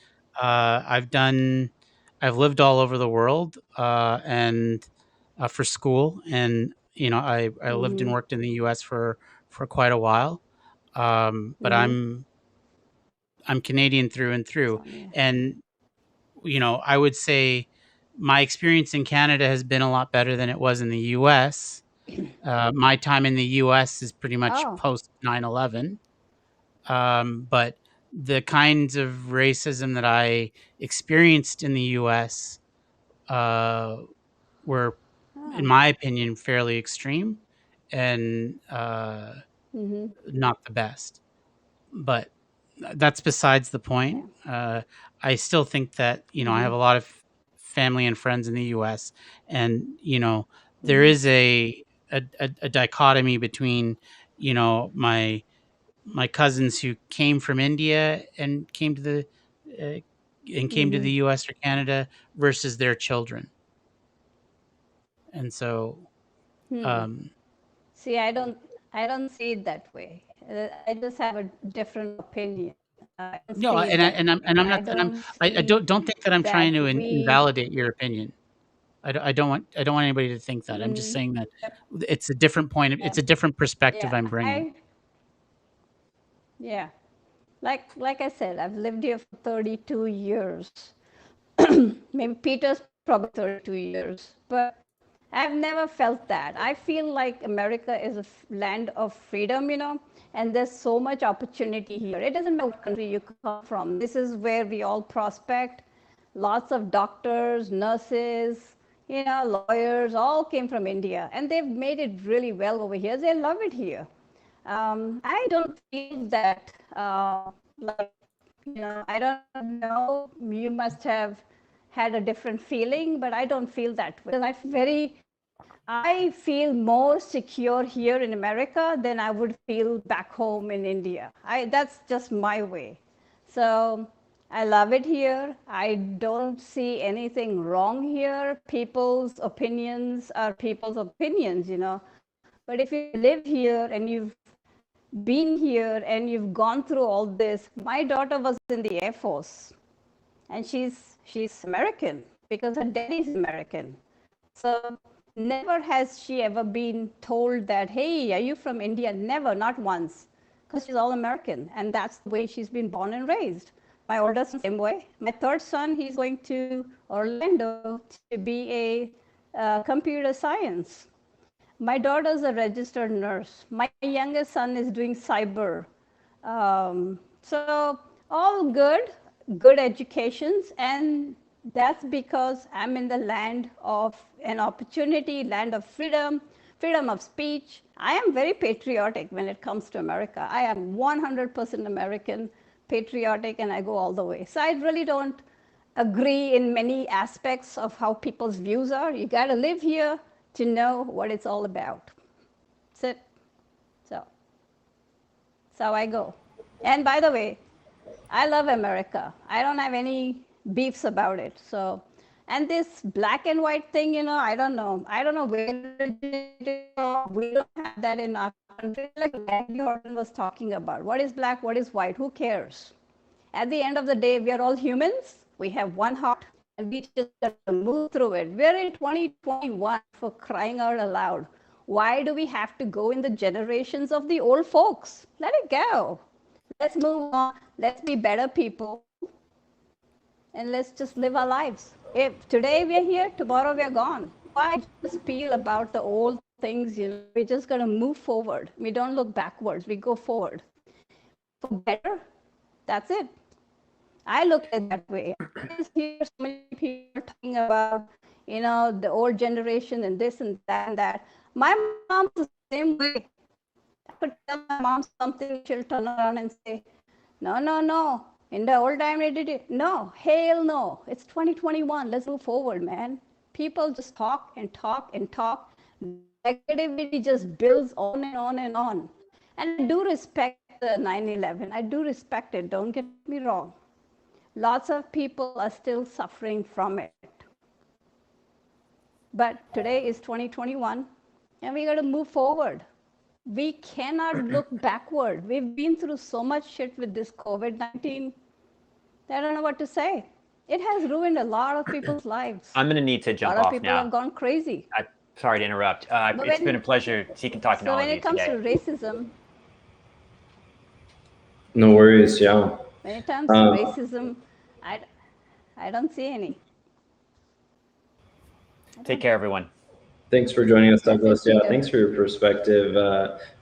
I've lived all over the world, and for school, and I lived and Mm-hmm. worked in the U.S. for quite a while. But Mm-hmm. I'm Canadian through and through, Sonia. and I would say my experience in Canada has been a lot better than it was in the U.S. My time in the U.S. is pretty much Oh. post 9/11. But the kinds of racism that I experienced in the U.S. Uh, were, in Oh. my opinion, fairly extreme and Mm-hmm. not the best. But that's besides the Yeah. point. I still think that I Mm-hmm. have a lot of family and friends in the U.S., and there Mm-hmm. is a dichotomy between my cousins who came from India and uh, came to Mm-hmm. the U.S. or Canada versus their children, and so Hmm. um, See, I don't see it that way. I just have a different opinion. I don't no, see it that and way. I'm I not, and don't I see don't think that I'm that trying to we. invalidate your opinion. I don't want anybody to think that. I'm just Mm, saying that it's a different point. yeah, It's a different perspective yeah, I'm bringing. yeah. Like I said, I've lived here for 32 years. Maybe Peter's probably 32 years, but I've never felt that. I feel like America is a land of freedom, and there's so much opportunity here. It doesn't matter what country you come from. This is where we all prospect. Lots of doctors, nurses, lawyers, all came from India, and they've made it really well over here. They love it here. I don't feel that, like, I don't know, you must have had a different feeling, but I don't feel that way. I feel more secure here in America than I would feel back home in India. That's just my way. So I love it here. I don't see anything wrong here. People's opinions are people's opinions. But if you live here and you've been here and you've gone through all this, my daughter was in the Air Force, and she's American because her daddy's American. So never has she ever been told that, hey, are you from India? Never, not once, because she's all American, and that's the way she's been born and raised. My older son, same way. My third son, he's going to Orlando to be a computer science. My daughter's a registered nurse. My youngest son is doing cyber. So all good educations, and that's because I'm in the land of an opportunity, land of freedom, freedom of speech. I am very patriotic when it comes to America. I am 100% American, patriotic, and I go all the way. So I really don't agree in many aspects of how people's views are. You got to live here to know what it's all about. That's it. So that's how I go. And by the way, I love America. I don't have any beefs about it. So, and this black and white thing, I don't know. I don't know where it is. We don't have that in our country. Like Randy Orton was talking about. What is black? What is white? Who cares? At the end of the day, we are all humans. We have one heart, and we just got to move through it. We're in 2021, for crying out aloud. Why do we have to go in the generations of the old folks? Let it go. Let's move on. Let's be better people, and let's just live our lives. If today we're here, tomorrow we're gone. I just feel about the old things, we're just going to move forward. We don't look backwards, we go forward. For better, that's it. I look at it that way. I just hear so many people talking about, the old generation and this and that and that. My mom's the same way. I could tell my mom something, she'll turn around and say, no, no, no. In the old time, they did it. No, hell no. It's 2021. Let's move forward, man. People just talk and talk and talk. Negativity just builds on and on and on. And I do respect the 9/11. I do respect it. Don't get me wrong. Lots of people are still suffering from it. But today is 2021, and we got to move forward. We cannot look backward. We've been through so much shit with this COVID-19. I don't know what to say. It has ruined a lot of people's lives. I'm going to need to A jump lot of off people now. have gone crazy. Sorry to interrupt. It's been a pleasure talking to all So when of you it comes today. to racism, No worries. Yeah. when it comes to racism, I don't see any. Take care, everyone. Thanks for joining us, Douglas. Yeah, Peter. thanks for your perspective,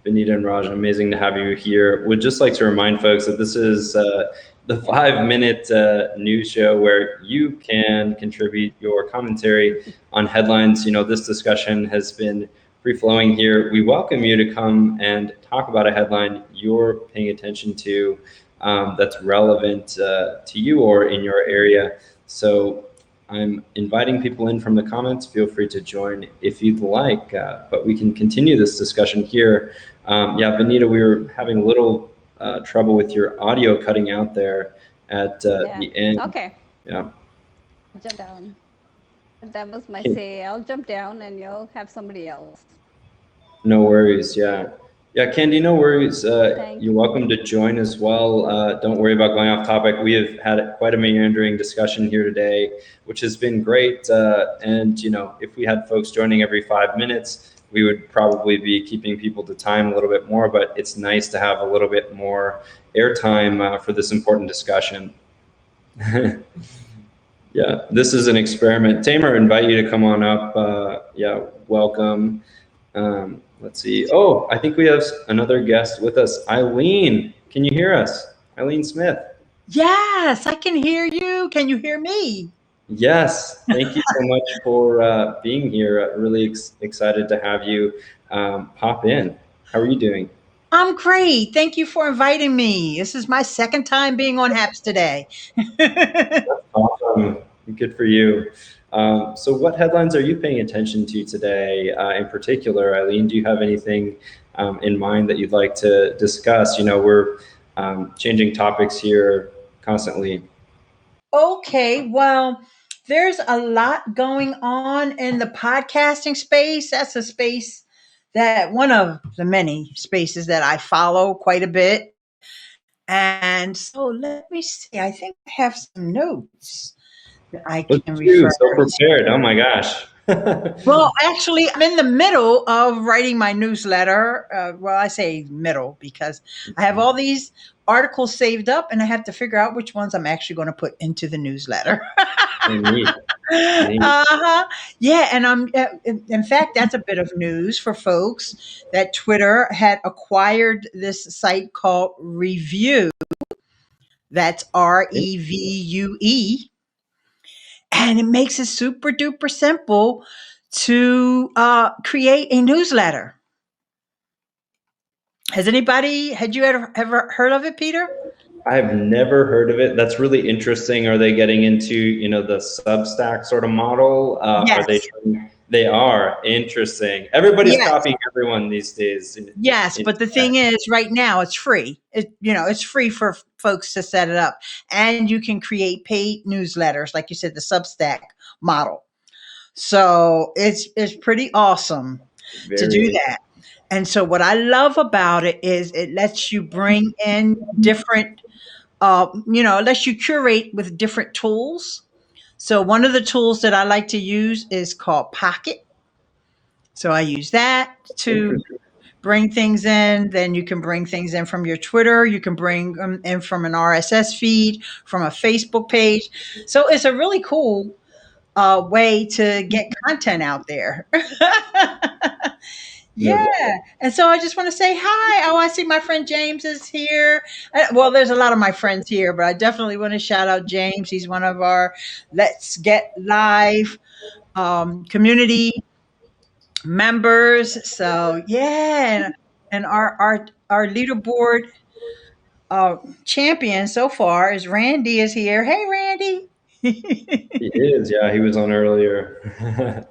Benita and Raj. Amazing to have you here. Would just like to remind folks that this is the 5-minute news show where you can contribute your commentary on headlines. This discussion has been free-flowing here. We welcome you to come and talk about a headline you're paying attention to that's relevant to you or in your area. So I'm inviting people in from the comments. Feel free to join if you'd like, but we can continue this discussion here. Yeah, Benita, we were having a little trouble with your audio cutting out there at the end. Okay. Yeah. Jump down. That was my say. I'll jump down and you'll have somebody else. No worries. Yeah. Yeah, Candy, no worries. Thank You're welcome to join as well. Don't worry about going off topic. We have had quite a meandering discussion here today, which has been great. And, if we had folks joining every 5 minutes, we would probably be keeping people to time a little bit more, but it's nice to have a little bit more airtime for this important discussion. Yeah, this is an experiment. Tamer, I invite you to come on up. Yeah, welcome. Let's see. Oh, I think we have another guest with us. Eileen, can you hear us? Eileen Smith. Yes, I can hear you. Can you hear me? Yes, thank you so much for being here. Really excited to have you pop in. How are you doing? I'm great. Thank you for inviting me. This is my second time being on HAPS today. Awesome. Good for you. So what headlines are you paying attention to today in particular? Eileen, do you have anything in mind that you'd like to discuss? We're changing topics here constantly. Okay, well, there's a lot going on in the podcasting space. That's a space that one of the many spaces that I follow quite a bit. And so let me see. I think I have some notes that I can refer So to. prepared. Oh my gosh. Well, actually, I'm in the middle of writing my newsletter. Well, I say middle because I have all these articles saved up and I have to figure out which ones I'm actually going to put into the newsletter. Neat. Yeah, and in fact, that's a bit of news for folks that Twitter had acquired this site called Revue. That's REVUE. And it makes it super duper simple to create a newsletter. Had you ever heard of it, Peter? I've never heard of it. That's really interesting. Are they getting into, the Substack sort of model? Yes. They are interesting. Everybody's Yes. copying everyone these days. Yes, but the thing is, right now it's free. It's free for folks to set it up, and you can create paid newsletters, like you said, the Substack model. So it's pretty awesome to do that. And so what I love about it is it lets you bring in different, it lets you curate with different tools. So one of the tools that I like to use is called Pocket. So I use that to bring things in. Then you can bring things in from your Twitter. You can bring them in from an RSS feed, from a Facebook page. So it's a really cool way to get content out there. No doubt. Yeah. And so I just want to say hi. Oh, I see my friend James is here. Well, there's a lot of my friends here, but I definitely want to shout out James. He's one of our Let's Get Live community members. So yeah, and our leaderboard champion so far is Randy is here. Hey, Randy. He is, yeah. He was on earlier.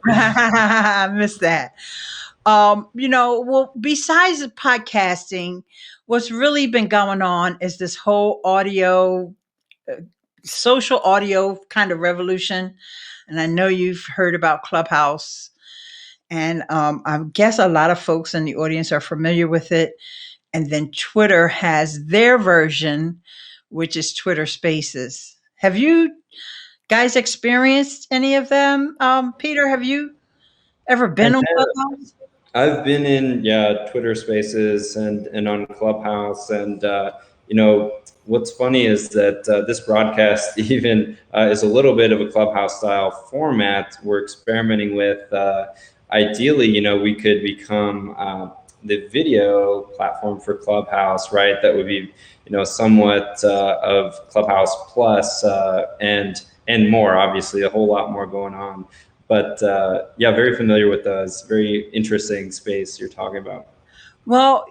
I missed that. Well, besides the podcasting, what's really been going on is this whole audio, social audio kind of revolution. And I know you've heard about Clubhouse. And I guess a lot of folks in the audience are familiar with it. And then Twitter has their version, which is Twitter Spaces. Have you guys experienced any of them? Peter, have you ever been on Clubhouse? I've been in, Twitter Spaces and on Clubhouse, and what's funny is that this broadcast even is a little bit of a Clubhouse style format we're experimenting with. Ideally, we could become the video platform for Clubhouse, right? That would be, somewhat of Clubhouse plus and more. Obviously, a whole lot more going on. But very familiar with those. Very interesting space you're talking about. Well,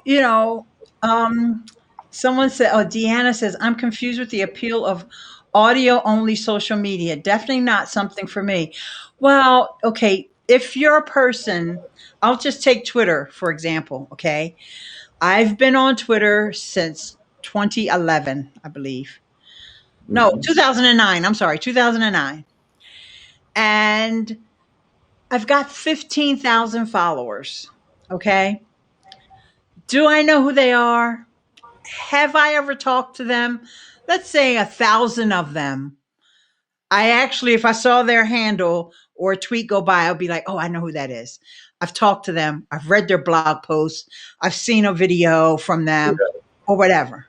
someone said, Deanna says, I'm confused with the appeal of audio only social media. Definitely not something for me. Well, okay. If you're a person, I'll just take Twitter, for example. Okay. I've been on Twitter since 2011, I believe. No, 2009. I'm sorry, 2009. And I've got 15,000 followers. Okay. Do I know who they are? Have I ever talked to them? Let's say 1,000 of them. I actually, if I saw their handle or a tweet go by, I'll be like, oh, I know who that is. I've talked to them. I've read their blog posts. I've seen a video from them or whatever.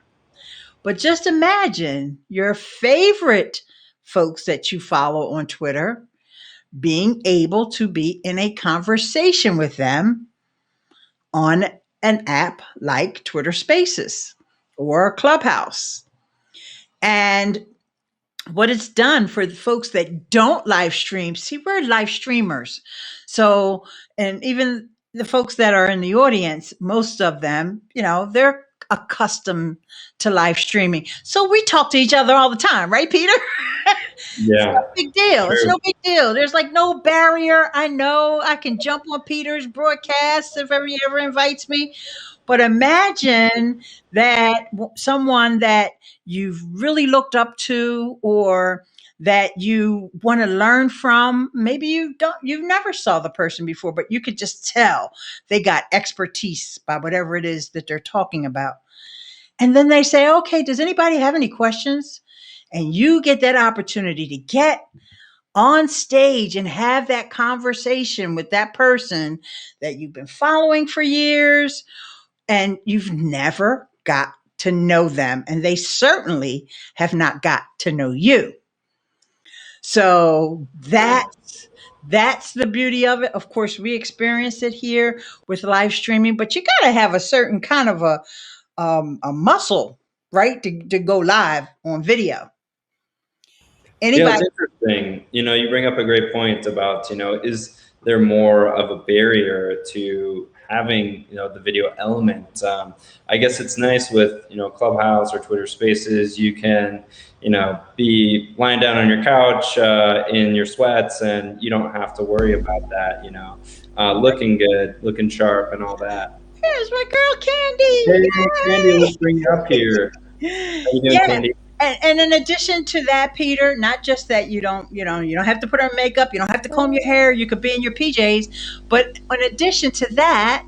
But just imagine your favorite folks that you follow on Twitter being able to be in a conversation with them on an app like Twitter Spaces or Clubhouse. And what it's done for the folks that don't live stream, see, we're live streamers. So, and even the folks that are in the audience, most of them, they're accustomed to live streaming. So we talk to each other all the time, right, Peter? Yeah. It's no big deal. True. It's no big deal. There's like no barrier. I know I can jump on Peter's broadcast if he ever invites me. But imagine that someone that you've really looked up to or that you want to learn from, maybe you've never saw the person before, but you could just tell they got expertise by whatever it is that they're talking about. And then they say, okay, does anybody have any questions? And you get that opportunity to get on stage and have that conversation with that person that you've been following for years and you've never got to know them. And they certainly have not got to know you. So that's the beauty of it. Of course, we experience it here with live streaming, but you got to have a certain kind of a muscle, right, to go live on video. Anybody? Yeah, it's interesting. You bring up a great point about, is there more of a barrier to having, the video element? I guess it's nice with, Clubhouse or Twitter Spaces. You can, be lying down on your couch in your sweats, and you don't have to worry about that, looking good, looking sharp and all that. Here's my girl, Candy. Hey, Candy, let's bring you up here. How you doing, Candy? And in addition to that, Peter, not just that you don't have to put on makeup, you don't have to comb your hair, you could be in your PJs, but in addition to that,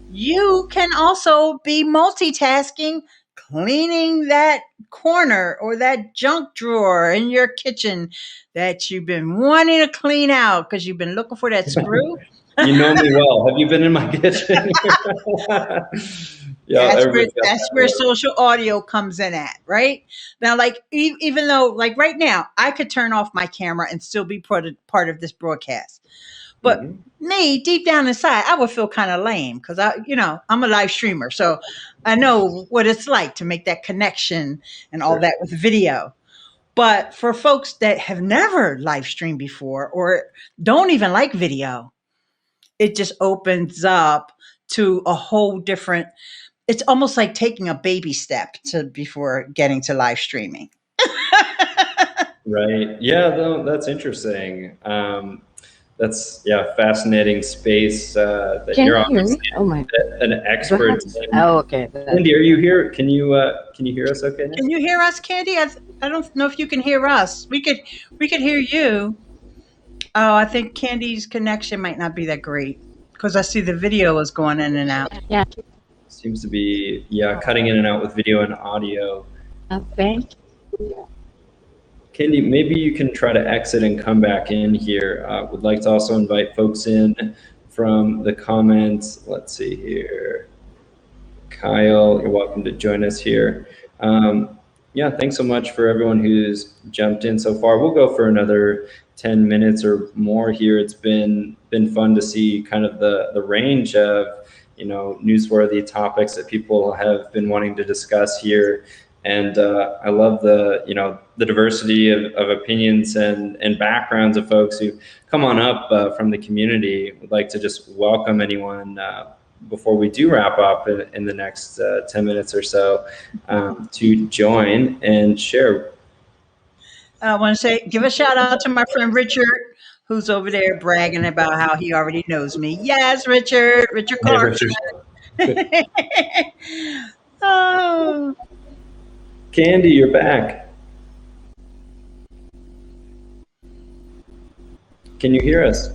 you can also be multitasking, cleaning that corner or that junk drawer in your kitchen that you've been wanting to clean out because you've been looking for that screw. You know me well. Have you been in my kitchen? Yeah, That's where everybody's got that's where that. social audio comes in at, right? Now, like even though, like right now, I could turn off my camera and still be part of this broadcast, but Mhm. me deep down inside, I would feel kind of lame because I'm a live streamer, so I know what it's like to make that connection and all Sure. that with video. But for folks that have never live streamed before or don't even like video, it just opens up to a whole different. It's almost like taking a baby step to before getting to live streaming. Right. Yeah, though, that's interesting. That's fascinating space that Can you're you hear me? obviously Oh my. an Do I have expert to? in. Oh, okay. Andy, are you here? Can you hear us okay now? Can you hear us, Candy? I don't know if you can hear us. We could hear you. Oh, I think Candy's connection might not be that great because I see the video is going in and out. Yeah. Seems to be cutting in and out with video and audio. Okay. Candy, maybe you can try to exit and come back in here. Would like to also invite folks in from the comments. Let's see here. Kyle, you're welcome to join us here. Thanks so much for everyone who's jumped in so far. We'll go for another 10 minutes or more here. It's been fun to see kind of the range of newsworthy topics that people have been wanting to discuss here. And I love the diversity of opinions and backgrounds of folks who come on up from the community. Would like to just welcome anyone before we do wrap up in the next 10 minutes or so to join and share. I want to give a shout out to my friend Richard, who's over there bragging about how he already knows me. Yes, Richard Clark. Richard. Oh. Candy, you're back. Can you hear us?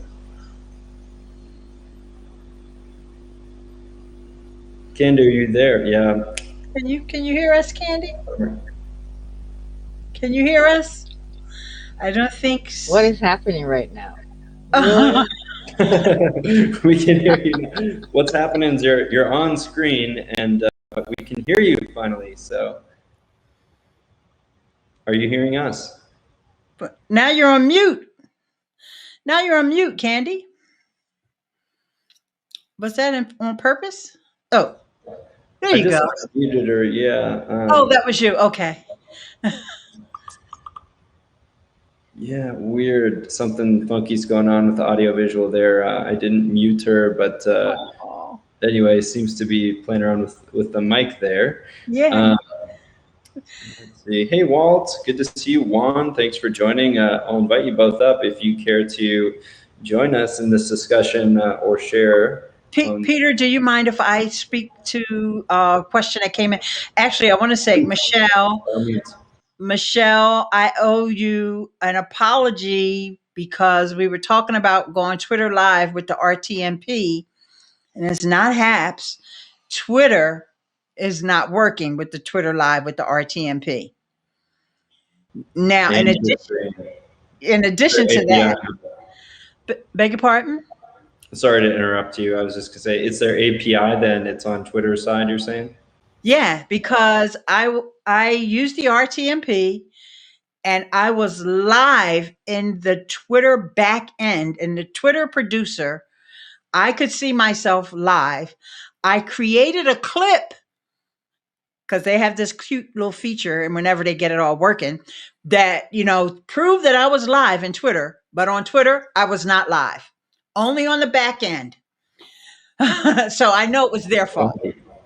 Candy, are you there? Yeah. Can you hear us, Candy? Can you hear us? I don't think. What is happening right now? We can hear you. What's happening is you're on screen and we can hear you finally. So, are you hearing us? But now you're on mute. Now you're on mute, Candy. Was that on purpose? Oh, there you go. Muted her, yeah. Oh, that was you. Okay. Yeah, weird. Something funky's going on with the audio visual there. I didn't mute her, but anyway, seems to be playing around with the mic there. Yeah. Let's see. Hey, Walt, good to see you. Juan, thanks for joining. I'll invite you both up if you care to join us in this discussion or share. Peter, do you mind if I speak to a question that came in? Actually, I want to say, Michelle, I owe you an apology because we were talking about going Twitter Live with the RTMP, and it's not HAPS. Twitter is not working with the Twitter Live with the RTMP. Now, in addition to that, beg your pardon? Sorry to interrupt you. I was just going to say, it's their API then? It's on Twitter's side, you're saying? Yeah, because I used the RTMP and I was live in the Twitter back end, in the Twitter producer. I could see myself live. I created a clip because they have this cute little feature, and whenever they get it all working, that, proved that I was live in Twitter. But on Twitter, I was not live. Only on the back end. So I know it was their fault.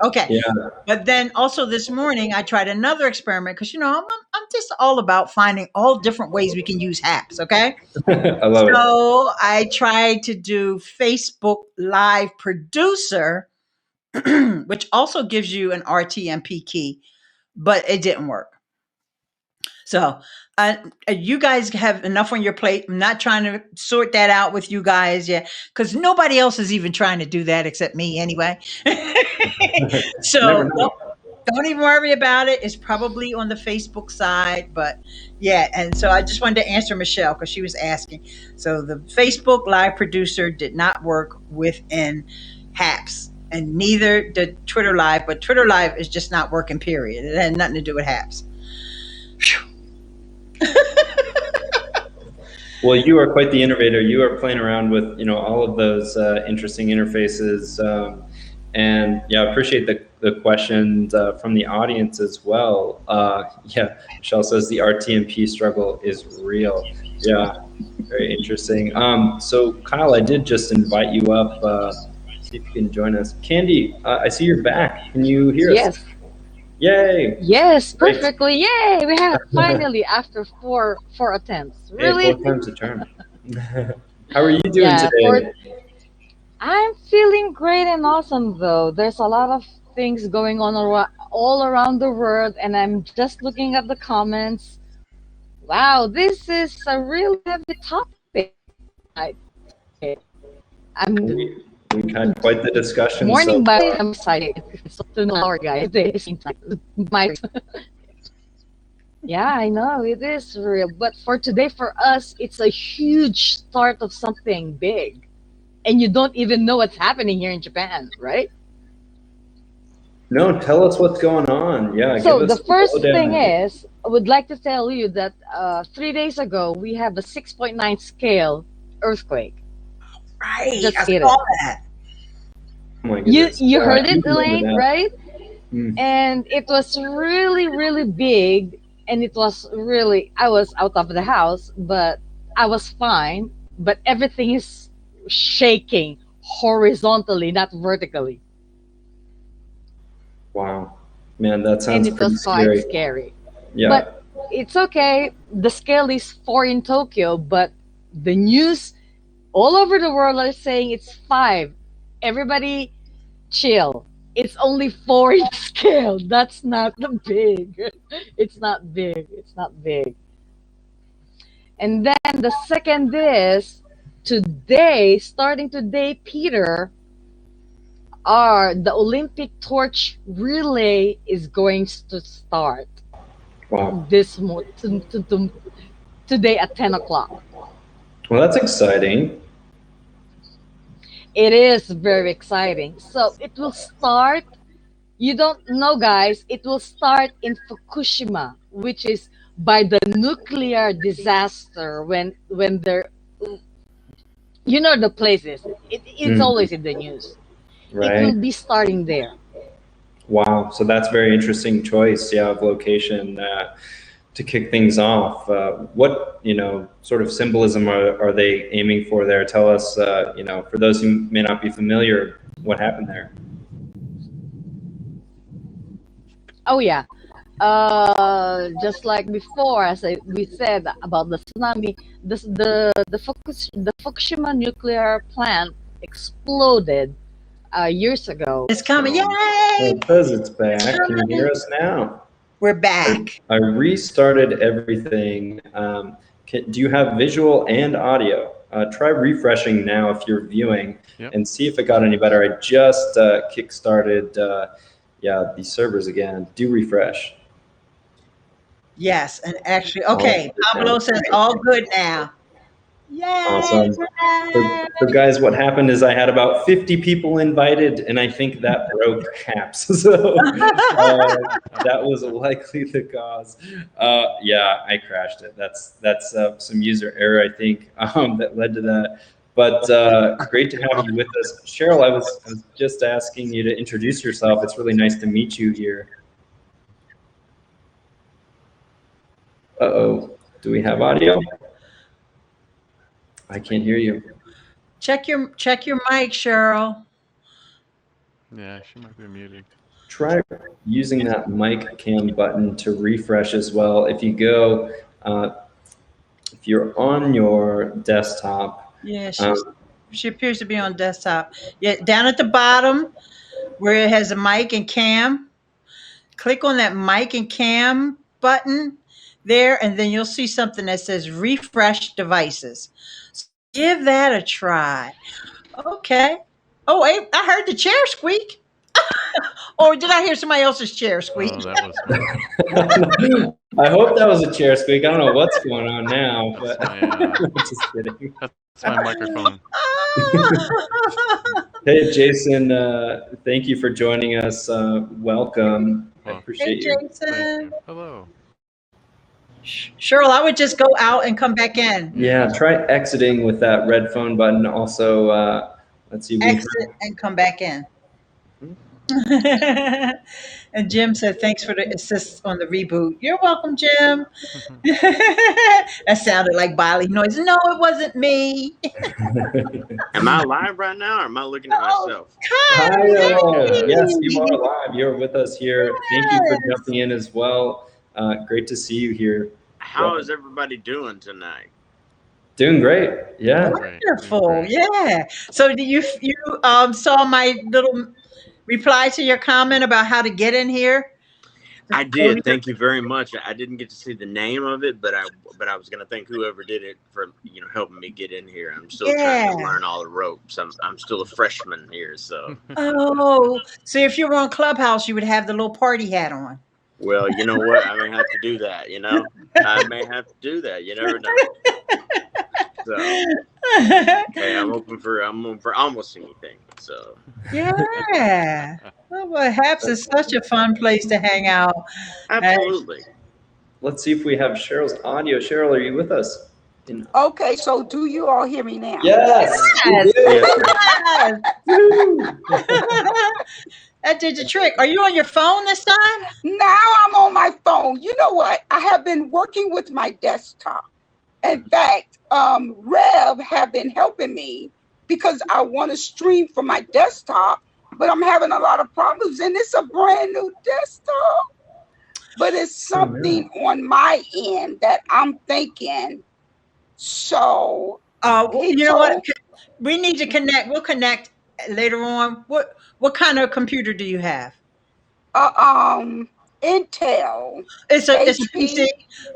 Okay. Yeah. But then also this morning, I tried another experiment because, I'm just all about finding all different ways we can use HAPS. Okay. I love it. So I tried to do Facebook Live Producer, which also gives you an RTMP key, but it didn't work. So you guys have enough on your plate. I'm not trying to sort that out with you guys yet, because nobody else is even trying to do that except me anyway. So don't even worry about it. It's probably on the Facebook side, but yeah. And so I just wanted to answer Michelle because she was asking. So the Facebook Live Producer did not work within HAPS. and neither did Twitter Live, but Twitter Live is just not working, period. It had nothing to do with Habs. Well, you are quite the innovator. You are playing around with, all of those interesting interfaces. And yeah, I appreciate the questions from the audience as well. Yeah, Michelle says the RTMP struggle is real. Yeah, very interesting. So Kyle, I did just invite you up. See if you can join us. Candy, I see you're back. Can you hear us? Yes. Yay! Yes, Great. perfectly. Yay! We have finally after four attempts. Hey, Really? 4 times a charm. How are you doing Yeah, today? I'm feeling great and awesome though. There's a lot of things going on all around the world, and I'm just looking at the comments. Wow, this is a really heavy topic. I'm We've had quite the discussion. morning, So but far. I'm excited to know our guys. They seem like my. Yeah, I know it is real. But for today, for us, it's a huge start of something big, and you don't even know what's happening here in Japan, right? No, tell us what's going on. Yeah, So give the us first lowdown. thing is, I would like to tell you that 3 days ago we have a 6.9 scale earthquake. Right. Just I hit saw it. that. Oh my You goodness. you Yeah, heard I it, do remember Elaine, that. right? Mm. And it was really big, and it was really, I was out of the house, but I was fine. But everything is shaking horizontally, not vertically, Wow. Man, that and sounds it pretty was quite scary. scary. Yeah. But it's okay. The scale is 4 in Tokyo, but the news all over the world are saying it's 5. Everybody chill. It's only 4 in scale. That's not big. It's not big. It's not big. And then the second is today, starting today, Peter, the Olympic torch relay is going to start Wow. today at 10 o'clock. Well, that's exciting. It is very exciting. So it will start, you don't know, guys, it will start in Fukushima, which is by the nuclear disaster when they're, the places. It's Mm. always in the news. It Right. will be starting there. Wow. So that's very interesting choice, yeah, of location to kick things off. What, sort of symbolism are they aiming for there? Tell us, for those who may not be familiar, what happened there. Oh yeah. Just like before, we said about the tsunami, the Fukushima nuclear plant exploded years ago. It's coming. Oh, Yay! it says it's back. Can you hear us now? We're back. I restarted everything. Do you have visual and audio? Try refreshing now if you're viewing. Yep. And see if it got any better. I just kick-started the servers again. Do refresh. Yes, and actually, okay. Pablo says all good now. Yay! Awesome. So guys, what happened is I had about 50 people invited, and I think that broke Caps. So that was likely the cause. Yeah, I crashed it. That's some user error, I think, that led to that. But great to have you with us. Cheryl, I was just asking you to introduce yourself. It's really nice to meet you here. Uh-oh, do we have audio? I can't hear you. Check your mic, Cheryl. Yeah, she might be muted. Try using that mic cam button to refresh as well. If you go, if you're on your desktop. Yeah, she appears to be on desktop. Yeah, down at the bottom where it has a mic and cam, click on that mic and cam button there, and then you'll see something that says refresh devices. So give that a try. Okay. Oh, wait, I heard the chair squeak. Or did I hear somebody else's chair squeak? Oh, that was me. I hope that was a chair squeak. I don't know what's going on now, but That's my, just kidding. that's my microphone. Hey, Jason, thank you for joining us. Welcome. I Well, Hey, appreciate you. thank Jason. you. Hello. Cheryl, I would just go out and come back in. Yeah, try exiting with that red phone button. Also, let's see. Exit and come back in. And Jim said, thanks for the assist on the reboot. You're welcome, Jim. That sounded like bodily noise. No, it wasn't me. Am I live right now or am I looking at myself? Kyle, Kylie. yes, you are live. You're with us here. Thank you for jumping in as well. Great to see you here. How is everybody doing tonight? Doing great. Yeah. Great. Wonderful. Great. Yeah. So do you saw my little reply to your comment about how to get in here? I did. Thank you very much. I didn't get to see the name of it, but I was gonna thank whoever did it for helping me get in here. I'm still trying to Yeah. learn all the ropes. I'm still a freshman here, so Oh, so if you were on Clubhouse, you would have the little party hat on. well, you know what? I may have to do that. I may have to do that. You never know. So hey, I'm open for almost anything. So Yeah. Well, perhaps it's such a fun place to hang out. absolutely. Let's see if we have Cheryl's audio. Cheryl, are you with us? Okay, so do you all hear me now? Yes. Yes. we do. That did the trick. Are you on your phone this time? Now I'm on my phone. You know what? I have been working with my desktop. In fact, Rev have been helping me because I want to stream from my desktop, but I'm having a lot of problems, and it's a brand new desktop. But it's something on my end that I'm thinking. So You know what? We need to connect. We'll connect later on. What kind of computer do you have? Intel. It's a HP. PC.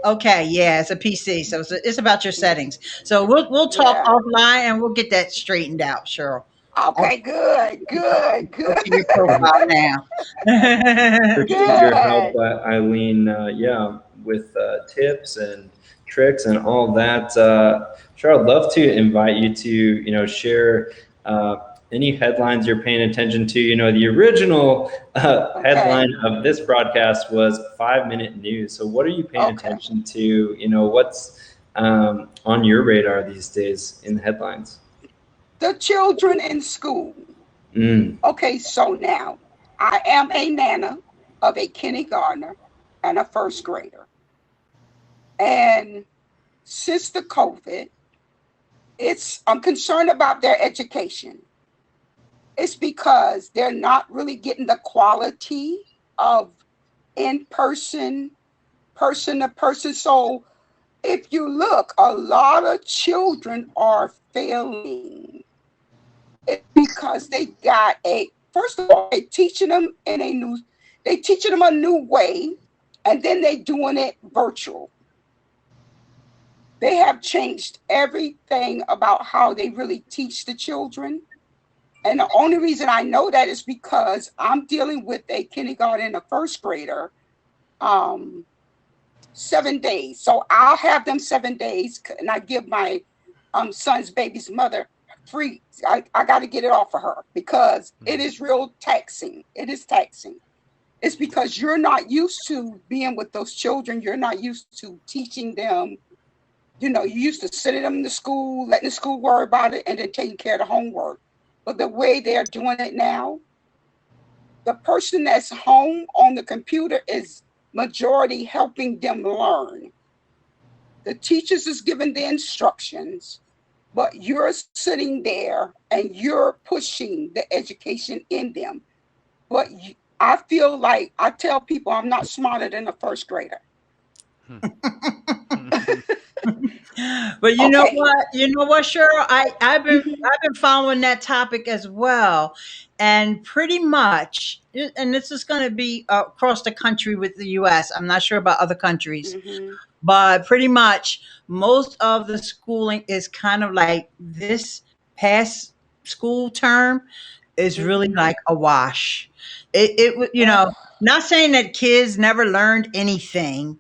Okay, yeah, it's a PC. So it's about your settings. So we'll talk Yeah. offline and we'll get that straightened out, Cheryl. Okay, good. Go to your profile now. Appreciate your help, Eileen. Yeah, with tips and tricks and all that. Cheryl, I'd love to invite you to share any headlines you're paying attention to. The original headline of this broadcast was 5-minute news. So what are you paying attention to? What's on your radar these days in the headlines? The children in school. Okay, so now I am a nana of a kindergartner and a first grader. And since the COVID, I'm concerned about their education. It's because they're not really getting the quality of in-person, person-to-person. So if you look, a lot of children are failing. It's because they got first of all, they teaching them a new way, and then they doing it virtual. They have changed everything about how they really teach the children. And the only reason I know that is because I'm dealing with a kindergarten and a first grader 7 days. So I'll have them 7 days, and I give my son's baby's mother free. I got to get it off of her because it is real taxing. It is taxing. It's because you're not used to being with those children. You're not used to teaching them. You used to sending them to school, letting the school worry about it, and then taking care of the homework. But the way they're doing it now, the person that's home on the computer is majority helping them learn. The teachers is giving the instructions, but you're sitting there and you're pushing the education in them. But I feel like I tell people I'm not smarter than a first grader. But you know what, Cheryl, I've been following that topic as well, and pretty much, and this is going to be across the country with the U.S. I'm not sure about other countries, but pretty much most of the schooling is kind of like this past school term. is really Mhm. like a wash. You know, not saying that kids never learned anything,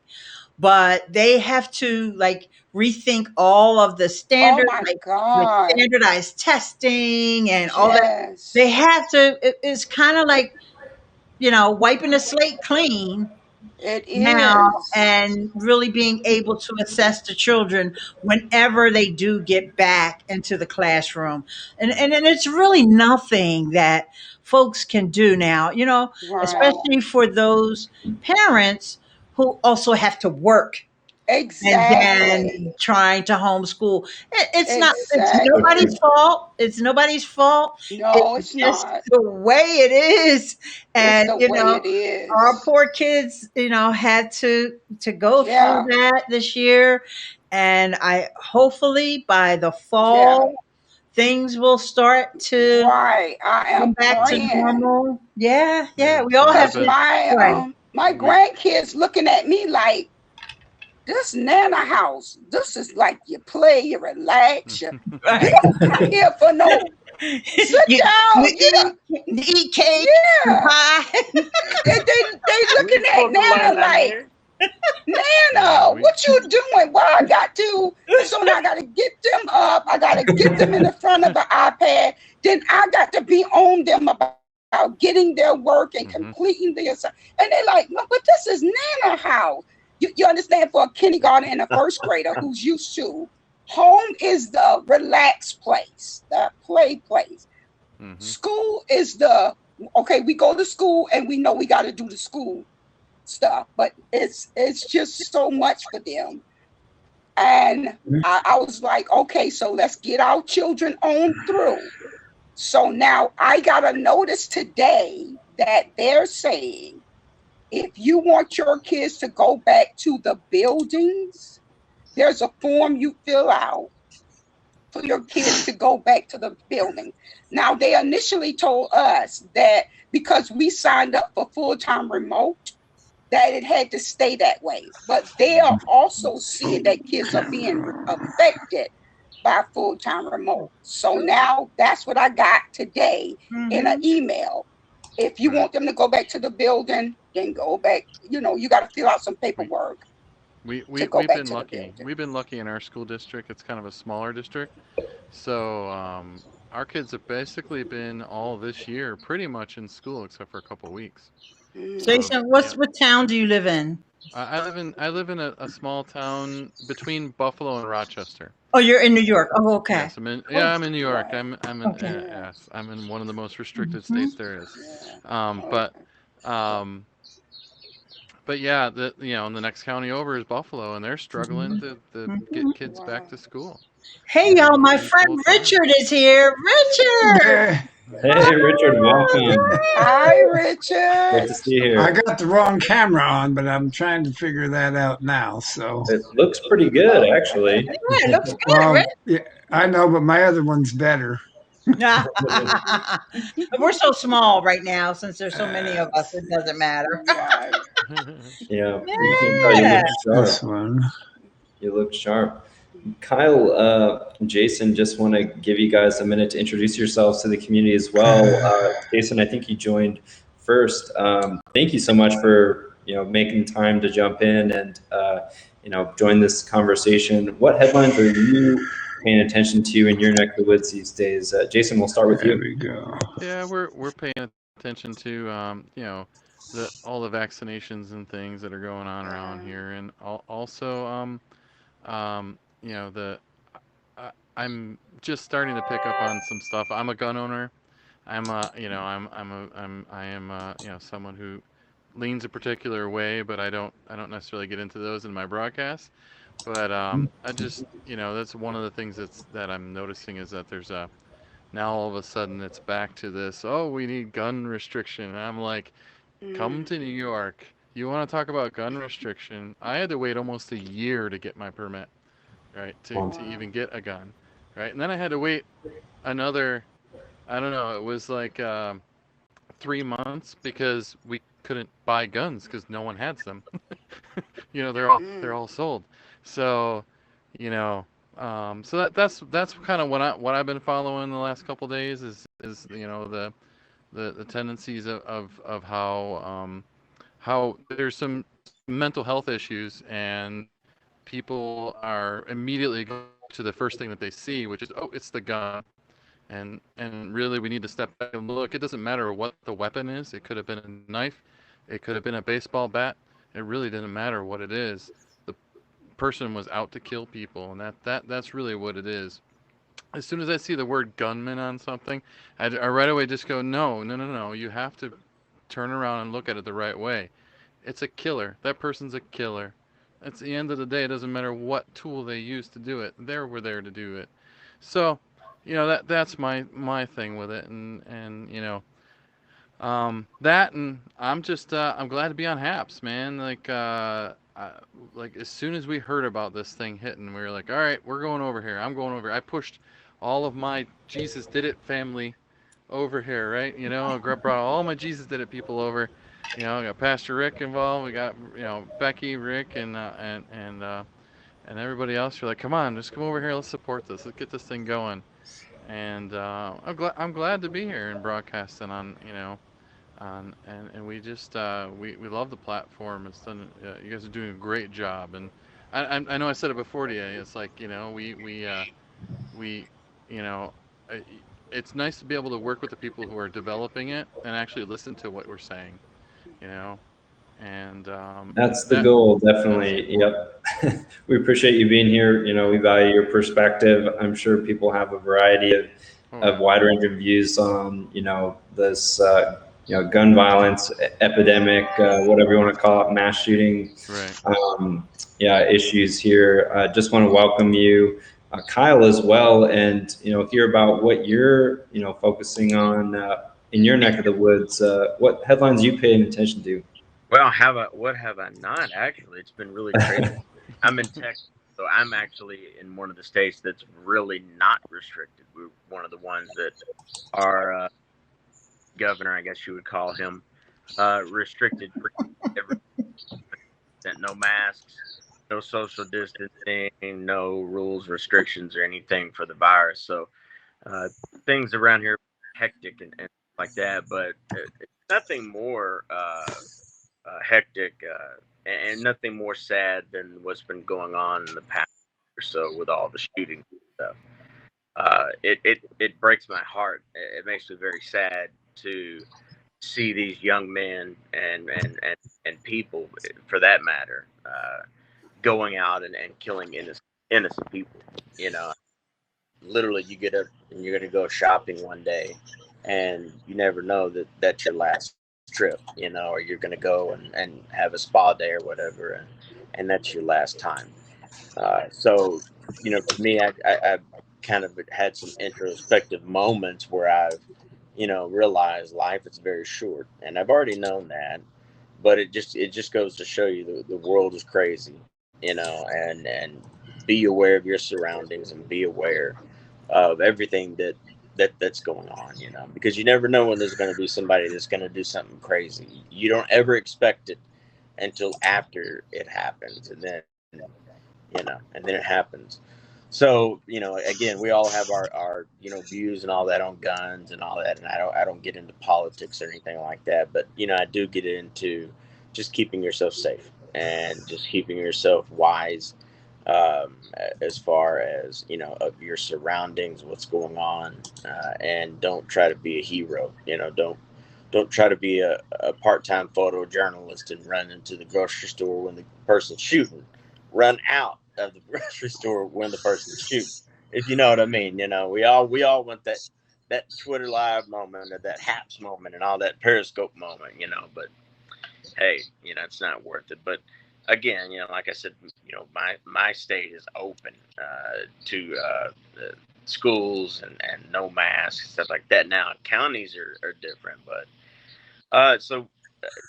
but they have to like rethink all of the Oh standards, my like with God. standardized testing and all that. Yes. They have to, it's kind of like, you know, wiping the slate clean It now is. and really being able to assess the children whenever they do get back into the classroom. And it's really nothing that folks can do now, you know, Right. especially for those parents who also have to work and Exactly. then trying to homeschool. It's not, it's So Exactly. nobody's true. fault. It's nobody's fault. No, It's it's just not. the way it is. It's And, the you way know, it our is. poor kids, you know, had to go through Yeah. that this year. And I hopefully by the Yeah. fall, things will start to Right. I come am back to praying. normal. Yeah, Yeah, yeah. We all so have we've Cause to been pray. my we grandkids looking at me like this Nana house. This is like you play, you relax, you Right. don't come here for no sit you, down. you eat cake and Yeah. pie. They We looking ain't at supposed to learn Nana that like here. yeah, Nana, we what you doing? Well, I got to. So now I got to get them up. I got to get them in the front of the iPad. Then I got to be on them about getting their work and hmm completing their assignment. And they're like, no, but this is Nana house. You understand? For a kindergarten and a first grader who's used to home is the relaxed place, the play place. hmm School is the okay. We go to school and we know we got to do the school stuff, but it's just so much for them. And I was like, okay, so let's get our children on through. So now I got a notice today that they're saying if you want your kids to go back to the buildings, there's a form you fill out for your kids to go back to the building. Now, they initially told us that because we signed up for full-time remote, that it had to stay that way. But they are also seeing that kids are being affected by full-time remote. So now that's what I got today in an Mhm. email. If you right. want them to go back to the building, then go back. You know, you got to fill out some We paperwork to go we've back been to the lucky. building. We've been lucky in our school district. It's kind of a smaller district, so our kids have basically been all this year pretty much in school except for a couple weeks. Mm. Jason, Yeah, what town do you live in? I live in a small town between Buffalo and Rochester. Oh, you're in New York. Oh, okay. Yes, I'm in. Oh, Yeah, I'm in New York. right. I'm in. Okay. Yes, I'm in one of the most restricted Mhm. states there is. Yeah. Um, Okay. but um, but yeah, the and the next county over is Buffalo, and they're struggling to get Mhm. kids back to Wow. school. Hey, y'all, my In friend full time. Richard is here. Richard! Hey, Richard, welcome. Hi, Great Richard. to see you I here. got the wrong camera on, but I'm trying to figure that out now. So, It looks pretty good, actually. Yeah, it looks good, well, Rich. yeah, I know, but my other one's better. We're so small right now since there's so many of us, it doesn't matter. Right. Yeah, you can tell you Yeah. look This sharp. one. You look sharp. Kyle, Jason, just want to give you guys a minute to introduce yourselves to the community as well. Jason, I think you joined first. Thank you so much for making time to jump in and join this conversation. What headlines are you paying attention to in your neck of the woods these days? Jason, we'll start with There you. we go. Yeah, we're paying attention to all the vaccinations and things that are going on around here, and also I'm just starting to pick up on some stuff. I'm a gun owner. I'm a you know I am someone who leans a particular way, but I don't necessarily get into those in my broadcast. But I just that's one of the things that I'm noticing is that there's a now all of a sudden it's back to this, oh, we need gun restriction. And I'm like, come Mm. to New York. You want to talk about gun restriction? I had to wait almost a year to get my permit, right? To even get a gun, right? And then I had to wait another, I don't know, it was like 3 months because we couldn't buy guns because no one has them. They're Mm. all sold. So, so that's kind of what I've been following the last couple days is is the tendencies of how there's some mental health issues, and people are immediately going to the first thing that they see, which is, oh, it's the gun. And really, we need to step back and look. It doesn't matter what the weapon is. It could have been a knife. It could have been a baseball bat. It really didn't matter what it is. The person was out to kill people, and that's really what it is. As soon as I see the word gunman on something, I right away just go, no. You have to turn around and look at it the right way. It's a killer. That person's a killer. At the end of the day, it doesn't matter what tool they use to do it. They were there to do it. So, that's my thing with it, and that, and I'm just I'm glad to be on HAPS, man. Like as soon as we heard about this thing hitting, we were like, all right, we're going over here. I'm going over. I pushed all of my Jesus Did It family over here, right? I brought all my Jesus Did It people over. I got Pastor Rick involved. We got Becky, Rick, and everybody else. You're like, come on, just come over here. Let's support this. Let's get this thing going. And I'm glad to be here and broadcasting on and we just we love the platform. It's done. You guys are doing a great job, and I know I said it before to you. It's like we it's nice to be able to work with the people who are developing it and actually listen to what we're saying, and That's the goal, definitely. Yep. We appreciate you being here. We value your perspective. I'm sure people have a variety of wide range of views on, this, gun violence epidemic, whatever you want to call it, mass shooting, issues here. Just want to welcome you, Kyle, as well, and, hear about what you're, focusing on in your neck of the woods. What headlines you paying attention to? Well, what have I not? Actually, it's been really crazy. I'm in Texas, so I'm actually in one of the states that's really not restricted. We're one of the ones that our governor, I guess you would call him, restricted no masks, no social distancing, no rules, restrictions, or anything for the virus. So things around here are hectic and like that, but it's nothing more hectic and nothing more sad than what's been going on in the past or so with all the shooting stuff. It breaks my heart. It makes me very sad to see these young men and people, for that matter, going out and killing innocent people. Literally, you get up and you're going to go shopping one day, and you never know that that's your last trip, or you're going to go and have a spa day or whatever, and that's your last time. So, for me, I've kind of had some introspective moments where I've, realized life is very short, and I've already known that, but it just goes to show you the world is crazy, and be aware of your surroundings and be aware of everything that's going on, because you never know when there's going to be somebody that's going to do something crazy. You don't ever expect it until after it happens, and then it happens. So, again, we all have our views and all that on guns and all that, and I don't get into politics or anything like that, but I do get into just keeping yourself safe and just keeping yourself wise, as far as of your surroundings, what's going on, and don't try to be a hero. Don't try to be a part-time photojournalist and run into the grocery store when the person's shooting. Run out of the grocery store when the person's shooting, if you know what I mean. We all want that Twitter live moment or that HAPS moment and all that Periscope moment, but hey, it's not worth it. But again, like I said, my state is open to schools and no masks, stuff like that. Now counties are different, but so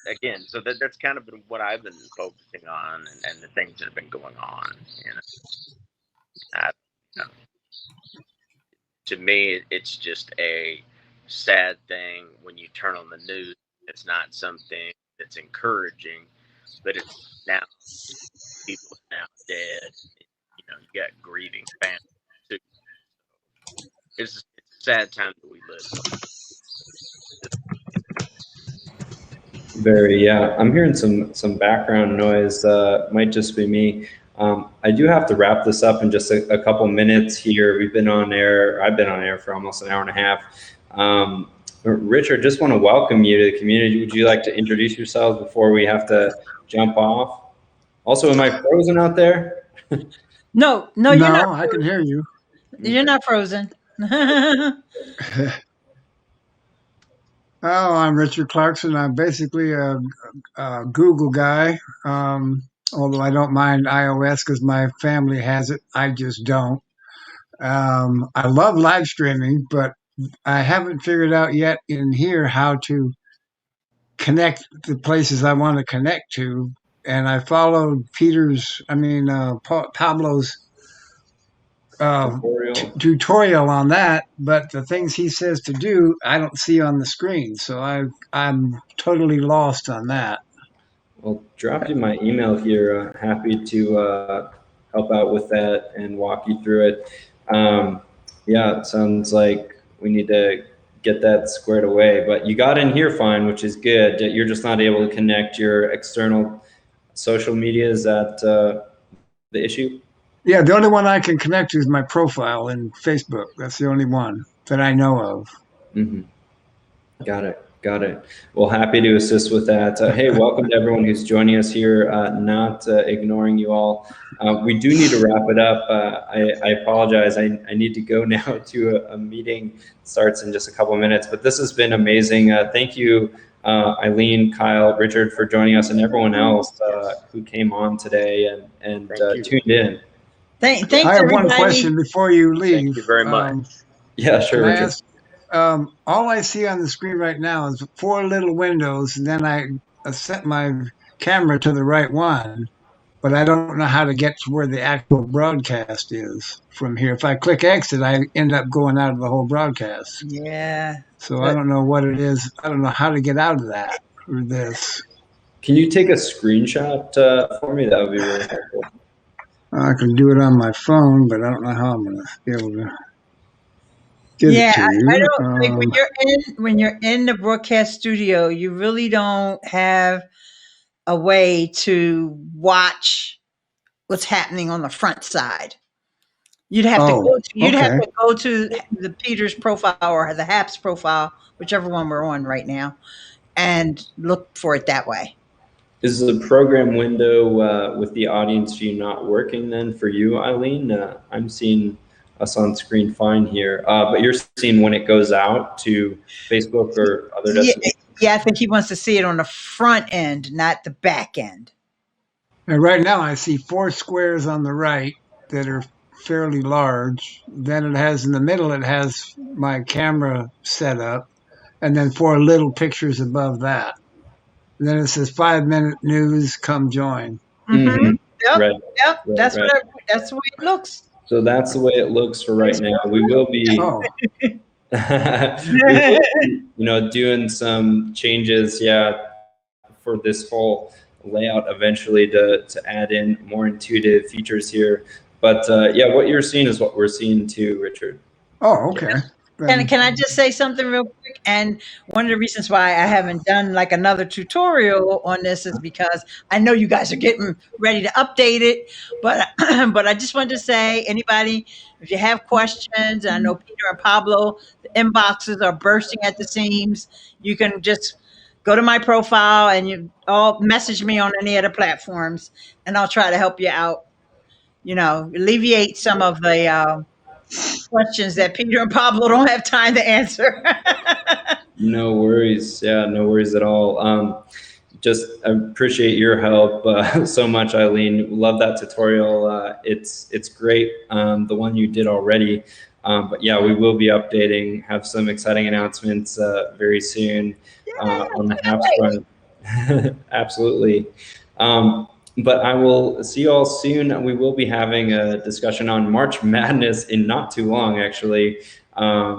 again, so that's kind of been what I've been focusing on, and the things that have been going on. To me, it's just a sad thing when you turn on the news. It's not something that's encouraging, but it's now people are now dead. You got grieving families too. It's a sad time that we live in. Very, yeah. I'm hearing some background noise. Might just be me. I do have to wrap this up in just a couple minutes here. We've been on air. I've been on air for almost an hour and a half. Richard, just want to welcome you to the community. Would you like to introduce yourself before we have to jump off? Also, am I frozen out there? No, No, you're not. I can hear you. You're not frozen. Oh, I'm Richard Clarkson. I'm basically a Google guy, although I don't mind iOS because my family has it. I just don't. I love live streaming, but I haven't figured out yet in here how to connect the places I want to connect to. And I followed Pablo's tutorial on that, but the things he says to do, I don't see on the screen. So I'm totally lost on that. I'll drop you my email here. Happy to help out with that and walk you through it. Yeah, it sounds like we need to get that squared away, but you got in here fine, which is good. You're just not able to connect your external social media. Is that the issue? Yeah, the only one I can connect to is my profile in Facebook. That's the only one that I know of. Mm-hmm. Got it. Well, happy to assist with that. Hey, welcome to everyone who's joining us here, not ignoring you all. We do need to wrap it up. I apologize. I need to go now to a meeting. It starts in just a couple of minutes, but this has been amazing. Thank you, Eileen, Kyle, Richard, for joining us, and everyone else who came on today and tuned in. Thanks, I have one everybody. question before you leave. Thank you very much. Yeah, sure, Can I Richard. ask, all I see on the screen right now is 4 little windows, and then I set my camera to the right one, but I don't know how to get to where the actual broadcast is from here. If I click exit, I end up going out of the whole broadcast. Yeah. So I don't know what it is. I don't know how to get out of that or this. Can you take a screenshot for me? That would be really helpful. I can do it on my phone, but I don't know how I'm going to be able to get Yeah, it to you. I don't like when you're in the broadcast studio, you really don't have a way to watch what's happening on the front side. You'd have okay. to go to the Peters profile or the HAPS profile, whichever one we're on right now, and look for it that way. Is the program window with the audience view not working then for you, Eileen? I'm seeing us on screen fine here, but you're seeing when it goes out to Facebook or other destinations? Yeah, I think he wants to see it on the front end, not the back end. And right now I see 4 squares on the right that are fairly large. Then it has in the middle, it has my camera set up, and then 4 little pictures above that. And then it says 5-minute news, come join. Mm-hmm. Yep. Right. Yep. That's the way it looks. So that's the way it looks for right now. We will be, doing some changes, for this whole layout eventually to add in more intuitive features here. But what you're seeing is what we're seeing too, Richard. Oh, okay. Can I just say something real quick? And one of the reasons why I haven't done like another tutorial on this is because I know you guys are getting ready to update it. But but I just wanted to say, anybody, if you have questions, I know Peter and Pablo, the inboxes are bursting at the seams. You can just go to my profile and you all message me on any of the platforms, and I'll try to help you out. Alleviate some of the questions that Peter and Pablo don't have time to answer. No worries. Yeah, no worries at all. I appreciate your help so much, Eileen. Love that tutorial. It's great, the one you did already. But we will be updating, have some exciting announcements very soon on the HAPS front. Absolutely. But I will see you all soon. We will be having a discussion on March Madness in not too long, actually,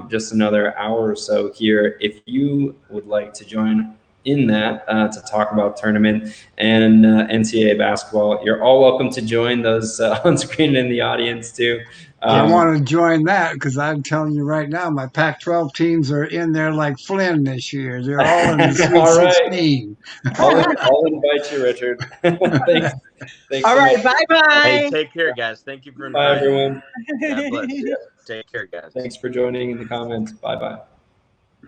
just another hour or so here. If you would like to join in that to talk about tournament and NCAA basketball, you're all welcome to join those on screen in the audience too. I want to join that because I'm telling you right now, my Pac-12 teams are in there like Flynn this year. They're all in the Sweet All right. 16. I'll invite you, Richard. Thanks. Thanks All so right, much. bye Hey, bye. take care, guys. Thank you for Bye, inviting me. everyone. God bless. Take care, guys. Thanks for joining in the comments. Bye bye.